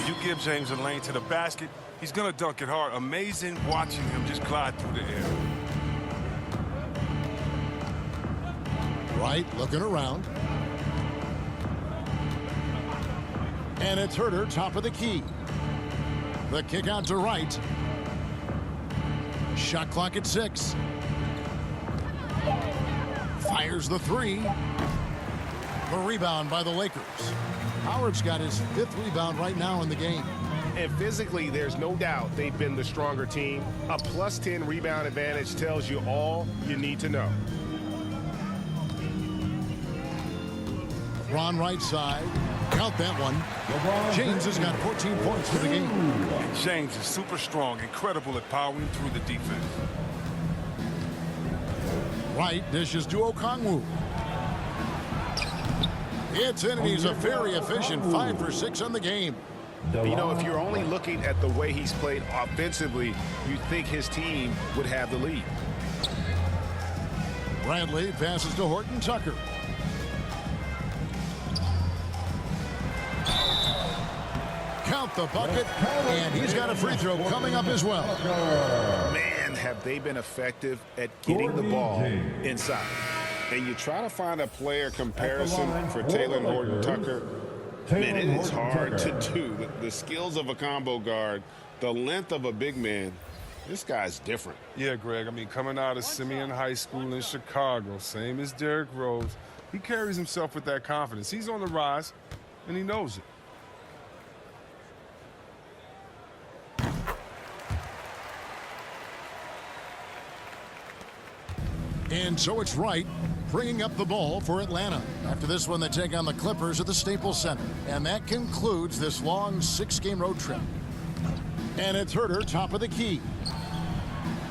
You give James a lane to the basket, he's going to dunk it hard. Amazing watching him just glide through the air. Wright looking around. And it's Huerter, top of the key. The kick out to Wright. Shot clock at 6. Fires the 3. The rebound by the Lakers. Howard's got his 5th rebound right now in the game. And physically, there's no doubt they've been the stronger team. A +10 rebound advantage tells you all you need to know. LeBron right side. Count that one. James has got 14 points for the game. And James is super strong, incredible at powering through the defense. Wright dishes to Okongwu. It's in, and he's a very efficient 5 for 6 on the game. You know, if you're only looking at the way he's played offensively, you'd think his team would have the lead. Bradley passes to Horton-Tucker. Count the bucket, and he's got a free throw coming up as well. Man, have they been effective at getting the ball inside. And you try to find a player comparison for Taylor and Horton-Tucker. Man, it is hard to do. The skills of a combo guard, the length of a big man, this guy's different. Yeah, Greg, I mean, coming out of Simeon High School in Chicago, same as Derrick Rose, he carries himself with that confidence. He's on the rise, and he knows it. And so it's Wright bringing up the ball for Atlanta. After this one, they take on the Clippers at the Staples Center. And that concludes this long 6-game road trip. And it's Huerter, top of the key.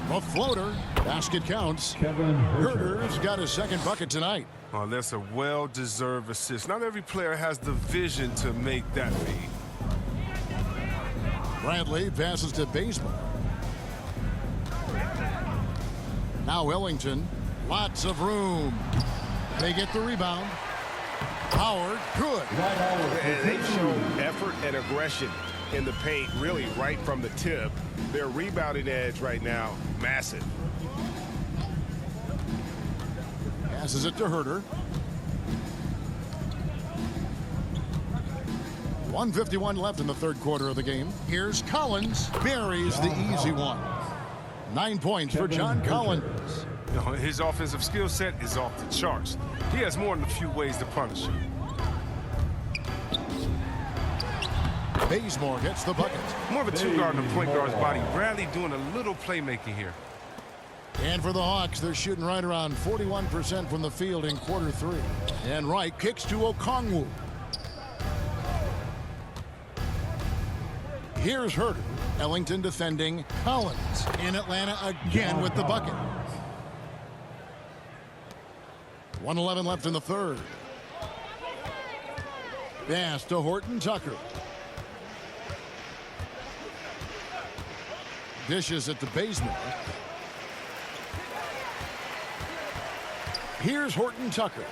A floater, Basket counts. Kevin Herter. Herter's got his second bucket tonight. Oh, that's a well-deserved assist. Not every player has the vision to make that feed. Bradley passes to Bazemore. Now Ellington. Lots of room. They get the rebound. Howard, good. They show effort and aggression in the paint, really right from the tip. Their rebounding edge right now, massive. Passes it to Herter. 1:51 left in the third quarter of the game. Here's Collins. Buries the easy one. 9 points for John Collins. His offensive skill set is off the charts. He has more than a few ways to punish him. Bazemore gets the bucket. More of a two-guard in the point guard's body. Bradley doing a little playmaking here. And for the Hawks, they're shooting right around 41% from the field in quarter three. And Wright kicks to Okongwu. Here's Herter. Ellington defending Collins. In Atlanta again with the bucket. 1:11 left in the third. Pass to Horton-Tucker. Dishes it to Bazemore. Here's Horton-Tucker.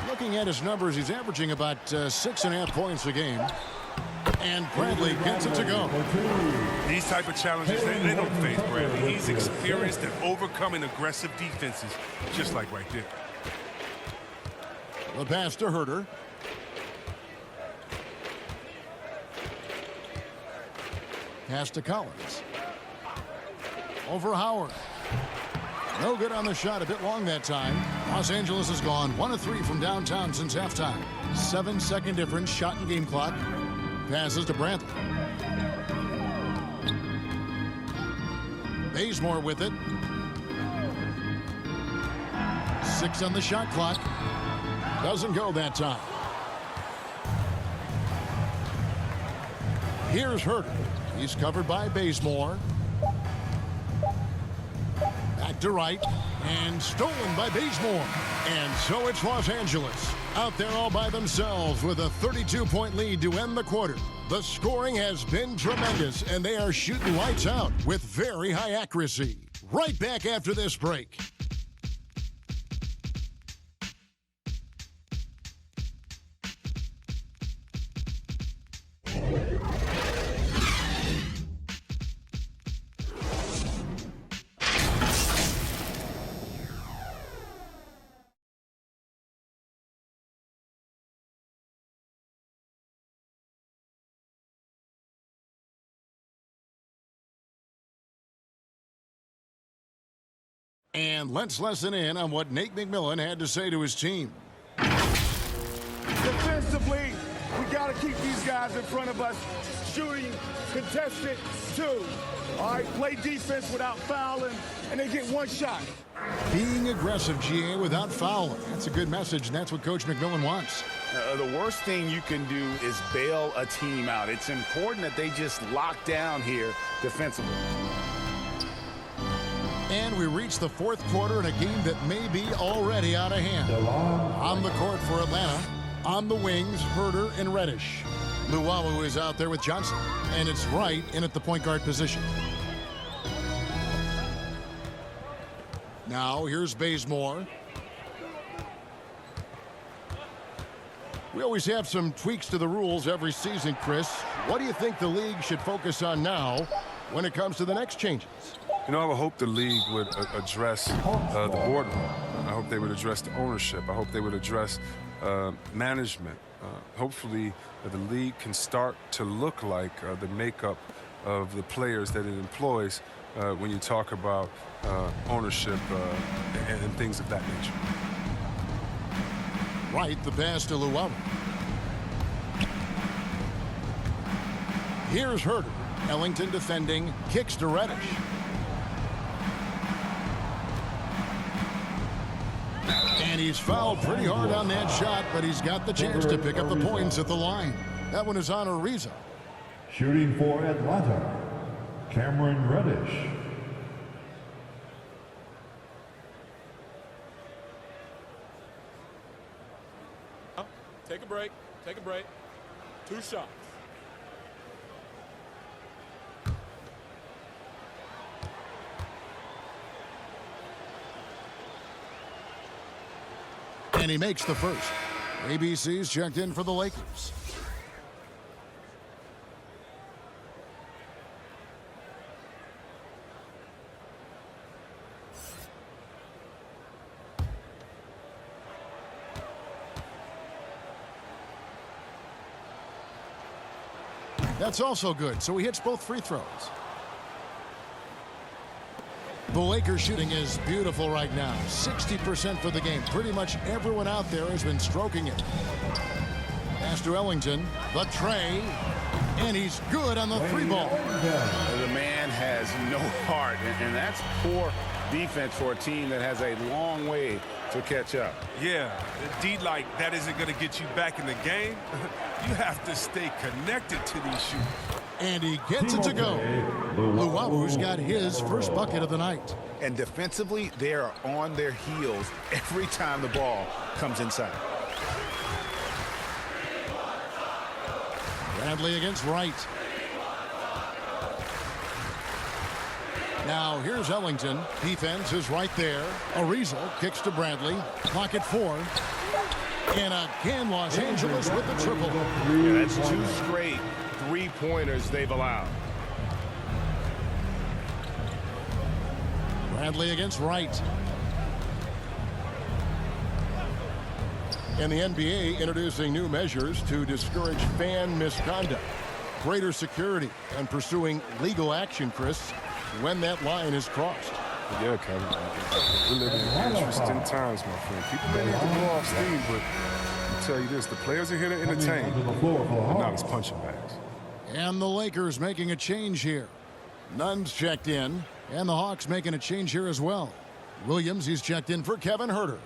Looking at his numbers, he's averaging about 6.5 points a game. And Bradley gets it to go. These type of challenges, they don't faze Bradley. He's experienced at overcoming aggressive defenses, just like right there. The pass to Herter. Pass to Collins. Over Howard. No good on the shot. A bit long that time. Los Angeles has gone 1 of 3 from downtown since halftime. 7-second difference. Shot and game clock. Passes to Bradley. Bazemore with it. 6 on the shot clock. Doesn't go that time. Here's Herter. He's covered by Bazemore. Back to Wright. And stolen by Bazemore. And so it's Los Angeles out there all by themselves with a 32-point lead to end the quarter. The scoring has been tremendous, and they are shooting lights out with very high accuracy. Right back after this break. And let's listen in on what Nate McMillan had to say to his team. Defensively, we got to keep these guys in front of us shooting contested too. All right, play defense without fouling, and they get one shot. Being aggressive, GA, without fouling. That's a good message, and that's what Coach McMillan wants. The worst thing you can do is bail a team out. It's important that they just lock down here defensively. And we reach the fourth quarter in a game that may be already out of hand. On the court for Atlanta, on the wings, Herter and Reddish. Luwawu is out there with Johnson, and it's Wright in at the point guard position. Now here's Bazemore. We always have some tweaks to the rules every season, Chris. What do you think the league should focus on now when it comes to the next changes? You know, I would hope the league would address the boardroom. I hope they would address the ownership. I hope they would address management. Hopefully, the league can start to look like the makeup of the players that it employs when you talk about ownership and things of that nature. Right, the pass to Luwawu. Here's Herter. Ellington defending, kicks to Reddish. And he's fouled pretty hard on that shot, but he's got the chance to pick up the points at the line. That one is on Ariza. Shooting for Atlanta, Cameron Reddish. Take a break. Take a break. 2 shots. And he makes the first. ABC's checked in for the Lakers. That's also good, so he hits both free throws. The Lakers shooting is beautiful right now. 60% for the game. Pretty much everyone out there has been stroking it. Pass to Ellington. The tray. And he's good on the 3-ball. The man has no heart, and that's poor defense for a team that has a long way to catch up. Yeah, D like that isn't going to get you back in the game. You have to stay connected to these shooters. And he gets it to go. Luwawu-'s got his first bucket of the night. And defensively, they are on their heels every time the ball comes inside. Bradley against Wright. Now here's Ellington. Defense is right there. Ariza kicks to Bradley. Clock at 4. And again, Los Angeles with the triple. Yeah, that's 2 straight 3-pointers they've allowed. Bradley against Wright. And the NBA introducing new measures to discourage fan misconduct. Greater security and pursuing legal action, Chris, when that line is crossed. Yeah, Kevin. We're living in interesting times, my friend. People may need to blow off steam, but I'll tell you this, the players are here to entertain, and not as punching bags. And the Lakers making a change here. Nunn's checked in, and the Hawks making a change here as well. Williams, he's checked in for Kevin Huerter.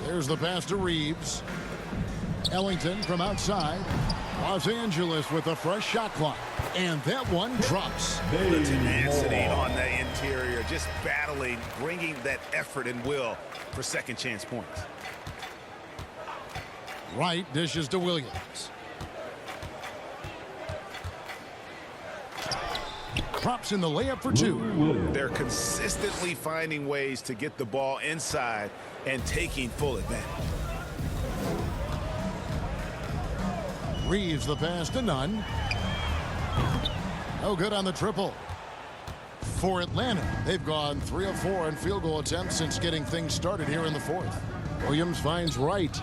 There's the pass to Reeves. Ellington from outside. Los Angeles with a fresh shot clock. And that one drops. The tenacity on the interior, just battling, bringing that effort and will for second chance points. Wright dishes to Williams. Drops in the layup for 2. They're consistently finding ways to get the ball inside and taking full advantage. Reeves the pass to Nunn. No good on the triple. For Atlanta, they've gone 3 of 4 in field goal attempts since getting things started here in the 4th. Williams finds Wright.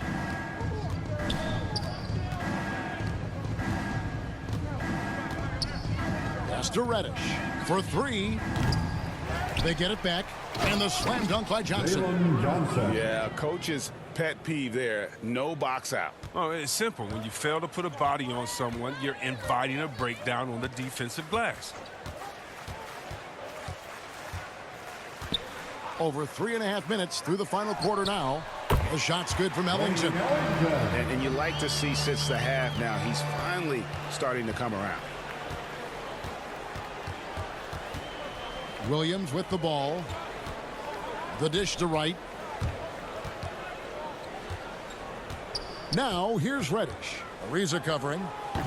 Pass to Reddish for 3. They get it back, and the slam dunk by Johnson. Yeah, coach's pet peeve there. No box out. Oh, it's simple. When you fail to put a body on someone, you're inviting a breakdown on the defensive glass. Over 3.5 minutes through the final quarter now. The shot's good from Ellington. And you like to see since the half now, he's finally starting to come around. Williams with the ball. The dish to Wright. Now here's Reddish. Ariza covering.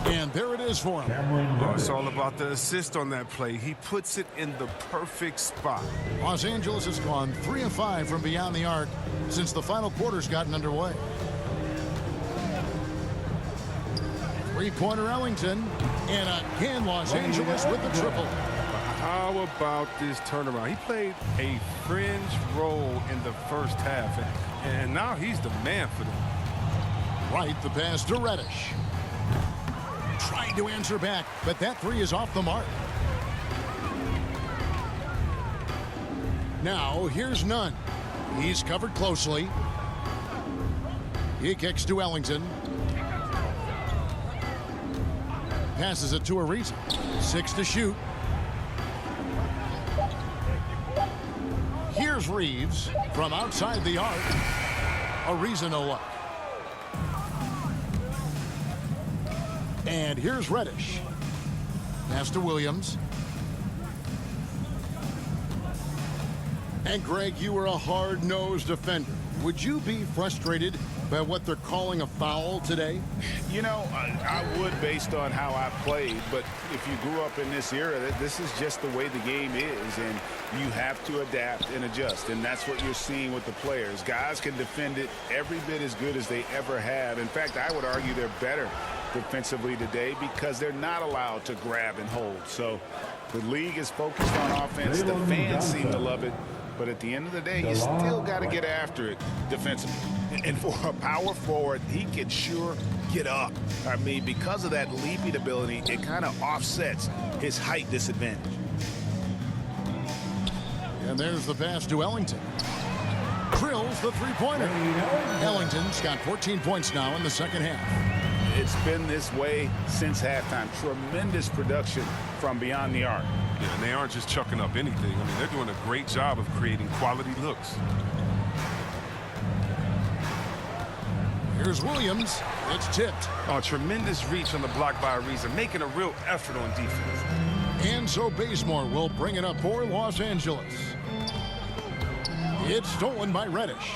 And there it is for him. Oh, it's all about the assist on that play. He puts it in the perfect spot. Los Angeles has gone 3 of 5 from beyond the arc since the final quarter's gotten underway. 3-pointer Ellington. And again, Los Angeles with the triple. How about this turnaround? He played a fringe role in the first half, and now he's the man for them. Right, the pass to Reddish. Trying to answer back, but that 3 is off the mark. Now, here's Nunn. He's covered closely. He kicks to Ellington. Passes it to Ariza. 6 to shoot. Here's Reeves from outside the arc. Ariza no luck. And here's Reddish. Pass to Williams. And Greg, you were a hard-nosed defender. Would you be frustrated by what they're calling a foul today? You know, I would based on how I played, but if you grew up in this era, this is just the way the game is, and you have to adapt and adjust, and that's what you're seeing with the players. Guys can defend it every bit as good as they ever have. In fact, I would argue they're better defensively today because they're not allowed to grab and hold. So the league is focused on offense. The fans seem to love it. But at the end of the day, you still got to get after it defensively. And for a power forward, he can sure get up. I mean, because of that leaping ability, it kind of offsets his height disadvantage. And there's the pass to Ellington. Drills the three-pointer. Ellington's got 14 points now in the second half. It's been this way since halftime. Tremendous production from beyond the arc. Yeah, and they aren't just chucking up anything. I mean, they're doing a great job of creating quality looks. Here's Williams. It's tipped. Oh, tremendous reach on the block by Ariza, making a real effort on defense. And so Bazemore will bring it up for Los Angeles. It's stolen by Reddish.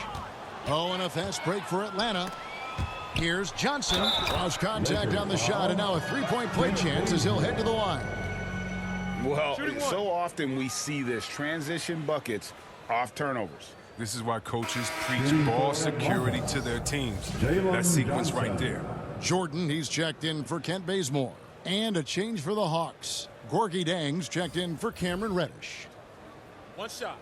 Oh, and a fast break for Atlanta. Here's Johnson. Draws contact on the shot, and now a three-point play chance as he'll head to the line. Well, so often we see this, transition buckets off turnovers. This is why coaches preach ball security to their teams. That sequence right there. Jordan, he's checked in for Kent Bazemore. And a change for the Hawks. Gorgie Dang's checked in for Cameron Reddish. One shot.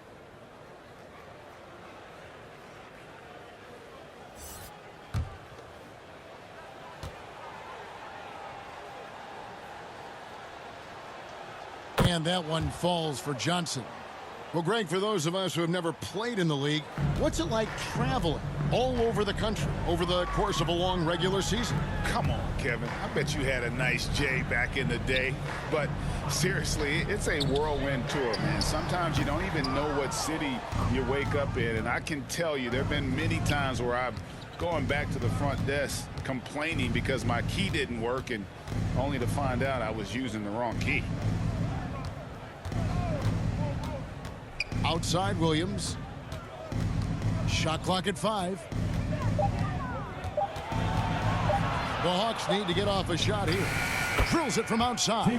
And that one falls for Johnson. Well, Greg, for those of us who have never played in the league, what's it like traveling all over the country over the course of a long regular season? Come on, Kevin. I bet you had a nice J back in the day. But seriously, it's a whirlwind tour, man. Sometimes you don't even know what city you wake up in. And I can tell you there have been many times where I've gone back to the front desk complaining because my key didn't work, and only to find out I was using the wrong key. Outside Williams. Shot clock at 5. The Hawks need to get off a shot here. Drills it from outside.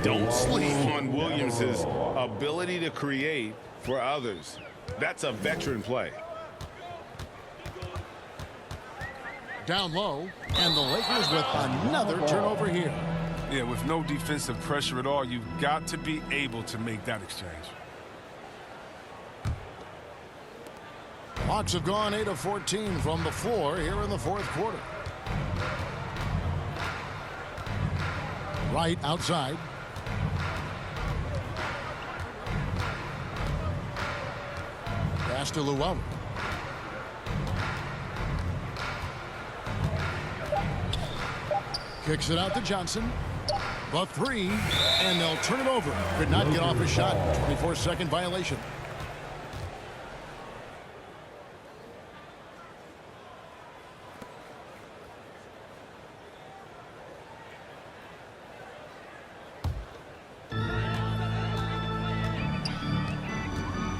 Don't sleep on Williams' ability to create for others. That's a veteran play. Down low, and the Lakers with another turnover here. Yeah, with no defensive pressure at all, you've got to be able to make that exchange. Hawks have gone 8 of 14 from the floor here in the fourth quarter. Right outside. Pass to luwawu. Kicks it out to Johnson. The three, and they'll turn it over. Could not get off his shot. 24-second violation.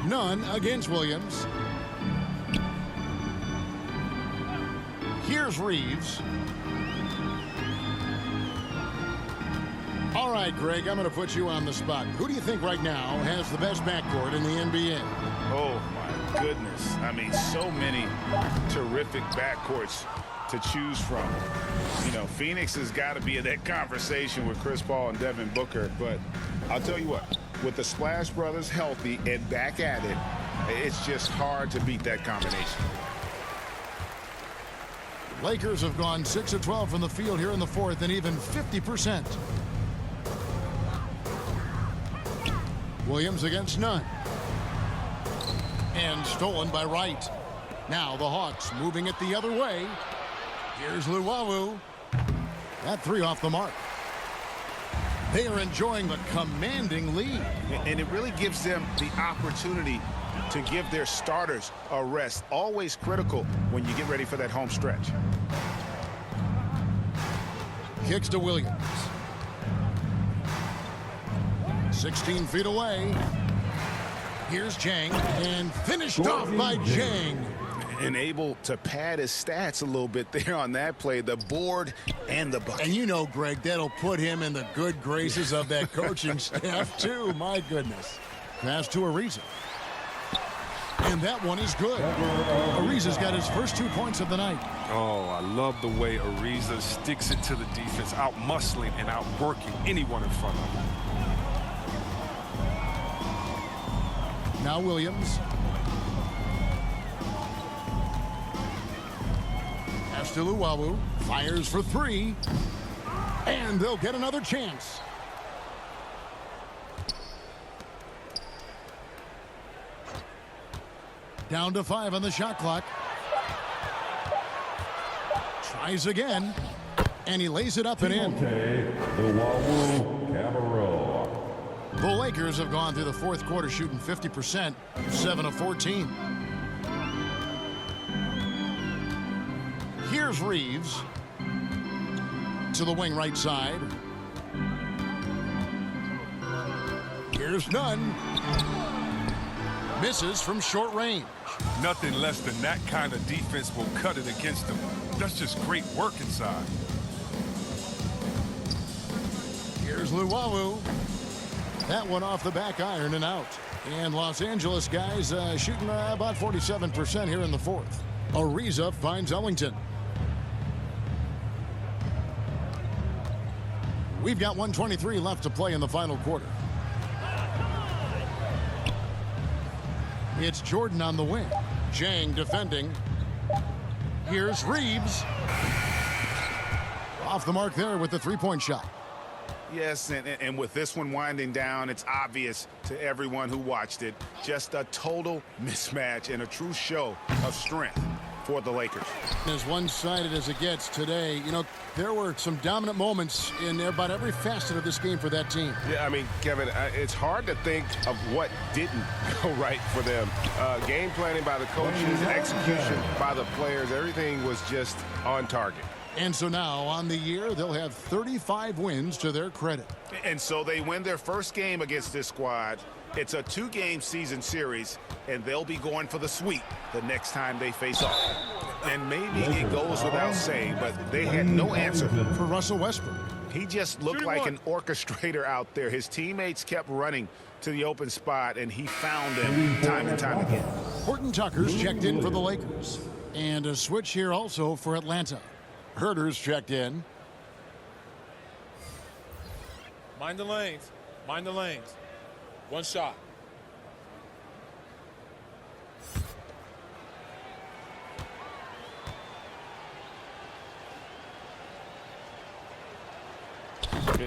None against Williams. Here's Reeves. All right, Greg, I'm going to put you on the spot. Who do you think right now has the best backcourt in the NBA? Oh, my goodness. I mean, so many terrific backcourts to choose from. You know, Phoenix has got to be in that conversation with Chris Paul and Devin Booker. But I'll tell you what, with the Splash Brothers healthy and back at it, it's just hard to beat that combination. Lakers have gone 6 of 12 from the field here in the fourth, and even 50%. Williams against none. And stolen by Wright. Now the Hawks moving it the other way. Here's luwawu. That three off the mark. They are enjoying the commanding lead. And it really gives them the opportunity to give their starters a rest. Always critical when you get ready for that home stretch. Kicks to Williams. 16 feet away. Here's Jang, and finished off by Jang. And able to pad his stats a little bit there on that play, the board and the bucket. And you know, Greg, that'll put him in the good graces of that coaching staff, too. My goodness. Pass to Ariza. And that one is good. Ariza's got his first 2 points of the night. Oh, I love the way Ariza sticks it to the defense, out-muscling and out-working anyone in front of him. Now Williams. Pass to Luwawu. Fires for 3. And they'll get another chance. Down to 5 on the shot clock. Tries again. And he lays it up and in. Luwawu-cabarrot. The Lakers have gone through the fourth quarter shooting 50%, 7 of 14. Here's Reeves to the wing right side. Here's Nunn. Misses from short range. Nothing less than that kind of defense will cut it against them. That's just great work inside. Here's Luwawu. That one off the back iron and out. And Los Angeles guys shooting about 47% here in the fourth. Ariza finds Ellington. We've got 1:23 left to play in the final quarter. It's Jordan on the wing. Jang defending. Here's Reeves. Off the mark there with the three-point shot. Yes, and with this one winding down, it's obvious to everyone who watched it. Just a total mismatch and a true show of strength for the Lakers. As one-sided as it gets today, you know, there were some dominant moments in about every facet of this game for that team. Yeah, I mean, Kevin, it's hard to think of what didn't go right for them. Game planning by the coaches, execution by the players, everything was just on target. And so now, on the year, they'll have 35 wins to their credit. And so they win their first game against this squad. It's a 2-game season series, and they'll be going for the sweep the next time they face off. And maybe it goes without saying, but they had no answer for Russell Westbrook. He just looked like an orchestrator out there. His teammates kept running to the open spot, and he found them time and time again. Horton-Tucker's checked in for the Lakers. And a switch here also for Atlanta. Herter's checked in. Mind the lanes. Mind the lanes. One shot.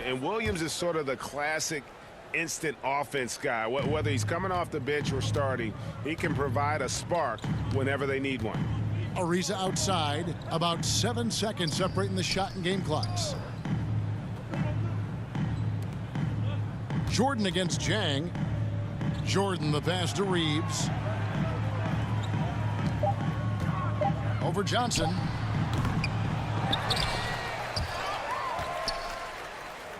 And Williams is sort of the classic instant offense guy. Whether he's coming off the bench or starting, he can provide a spark whenever they need one. Ariza outside, about 7 seconds separating the shot and game clocks. Jordan against Jang. Jordan the pass to Reeves. Over Johnson.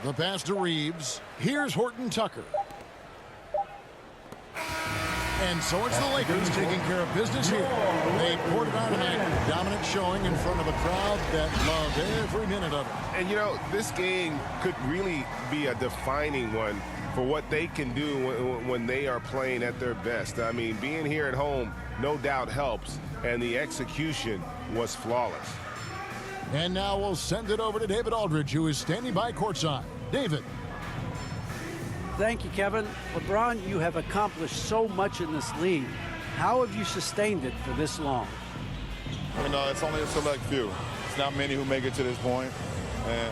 The pass to Reeves. Here's Horton-Tucker. And so it's the Lakers taking care of business here. They poured it on tonight. Dominant showing in front of a crowd that loved every minute of it. And, you know, this game could really be a defining one for what they can do when they are playing at their best. I mean, being here at home no doubt helps, and the execution was flawless. And now we'll send it over to David Aldridge, who is standing by courtside. David. Thank you, Kevin. LeBron, you have accomplished so much in this league. How have you sustained it for this long? You know, it's only a select few. It's not many who make it to this point,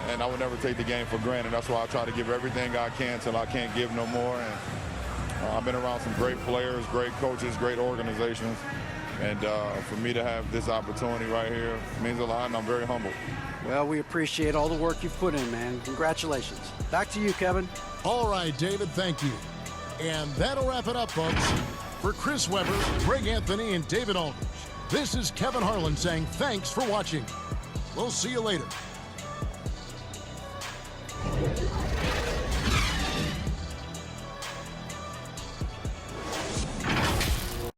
and I would never take the game for granted. That's why I try to give everything I can till I can't give no more. And I've been around some great players, great coaches, great organizations, and for me to have this opportunity right here means a lot, and I'm very humbled. Well, we appreciate all the work you've put in, man. Congratulations. Back to you, Kevin. All right, David, thank you. And that'll wrap it up, folks. For Chris Webber, Greg Anthony, and David Aldridge, this is Kevin Harlan saying thanks for watching. We'll see you later.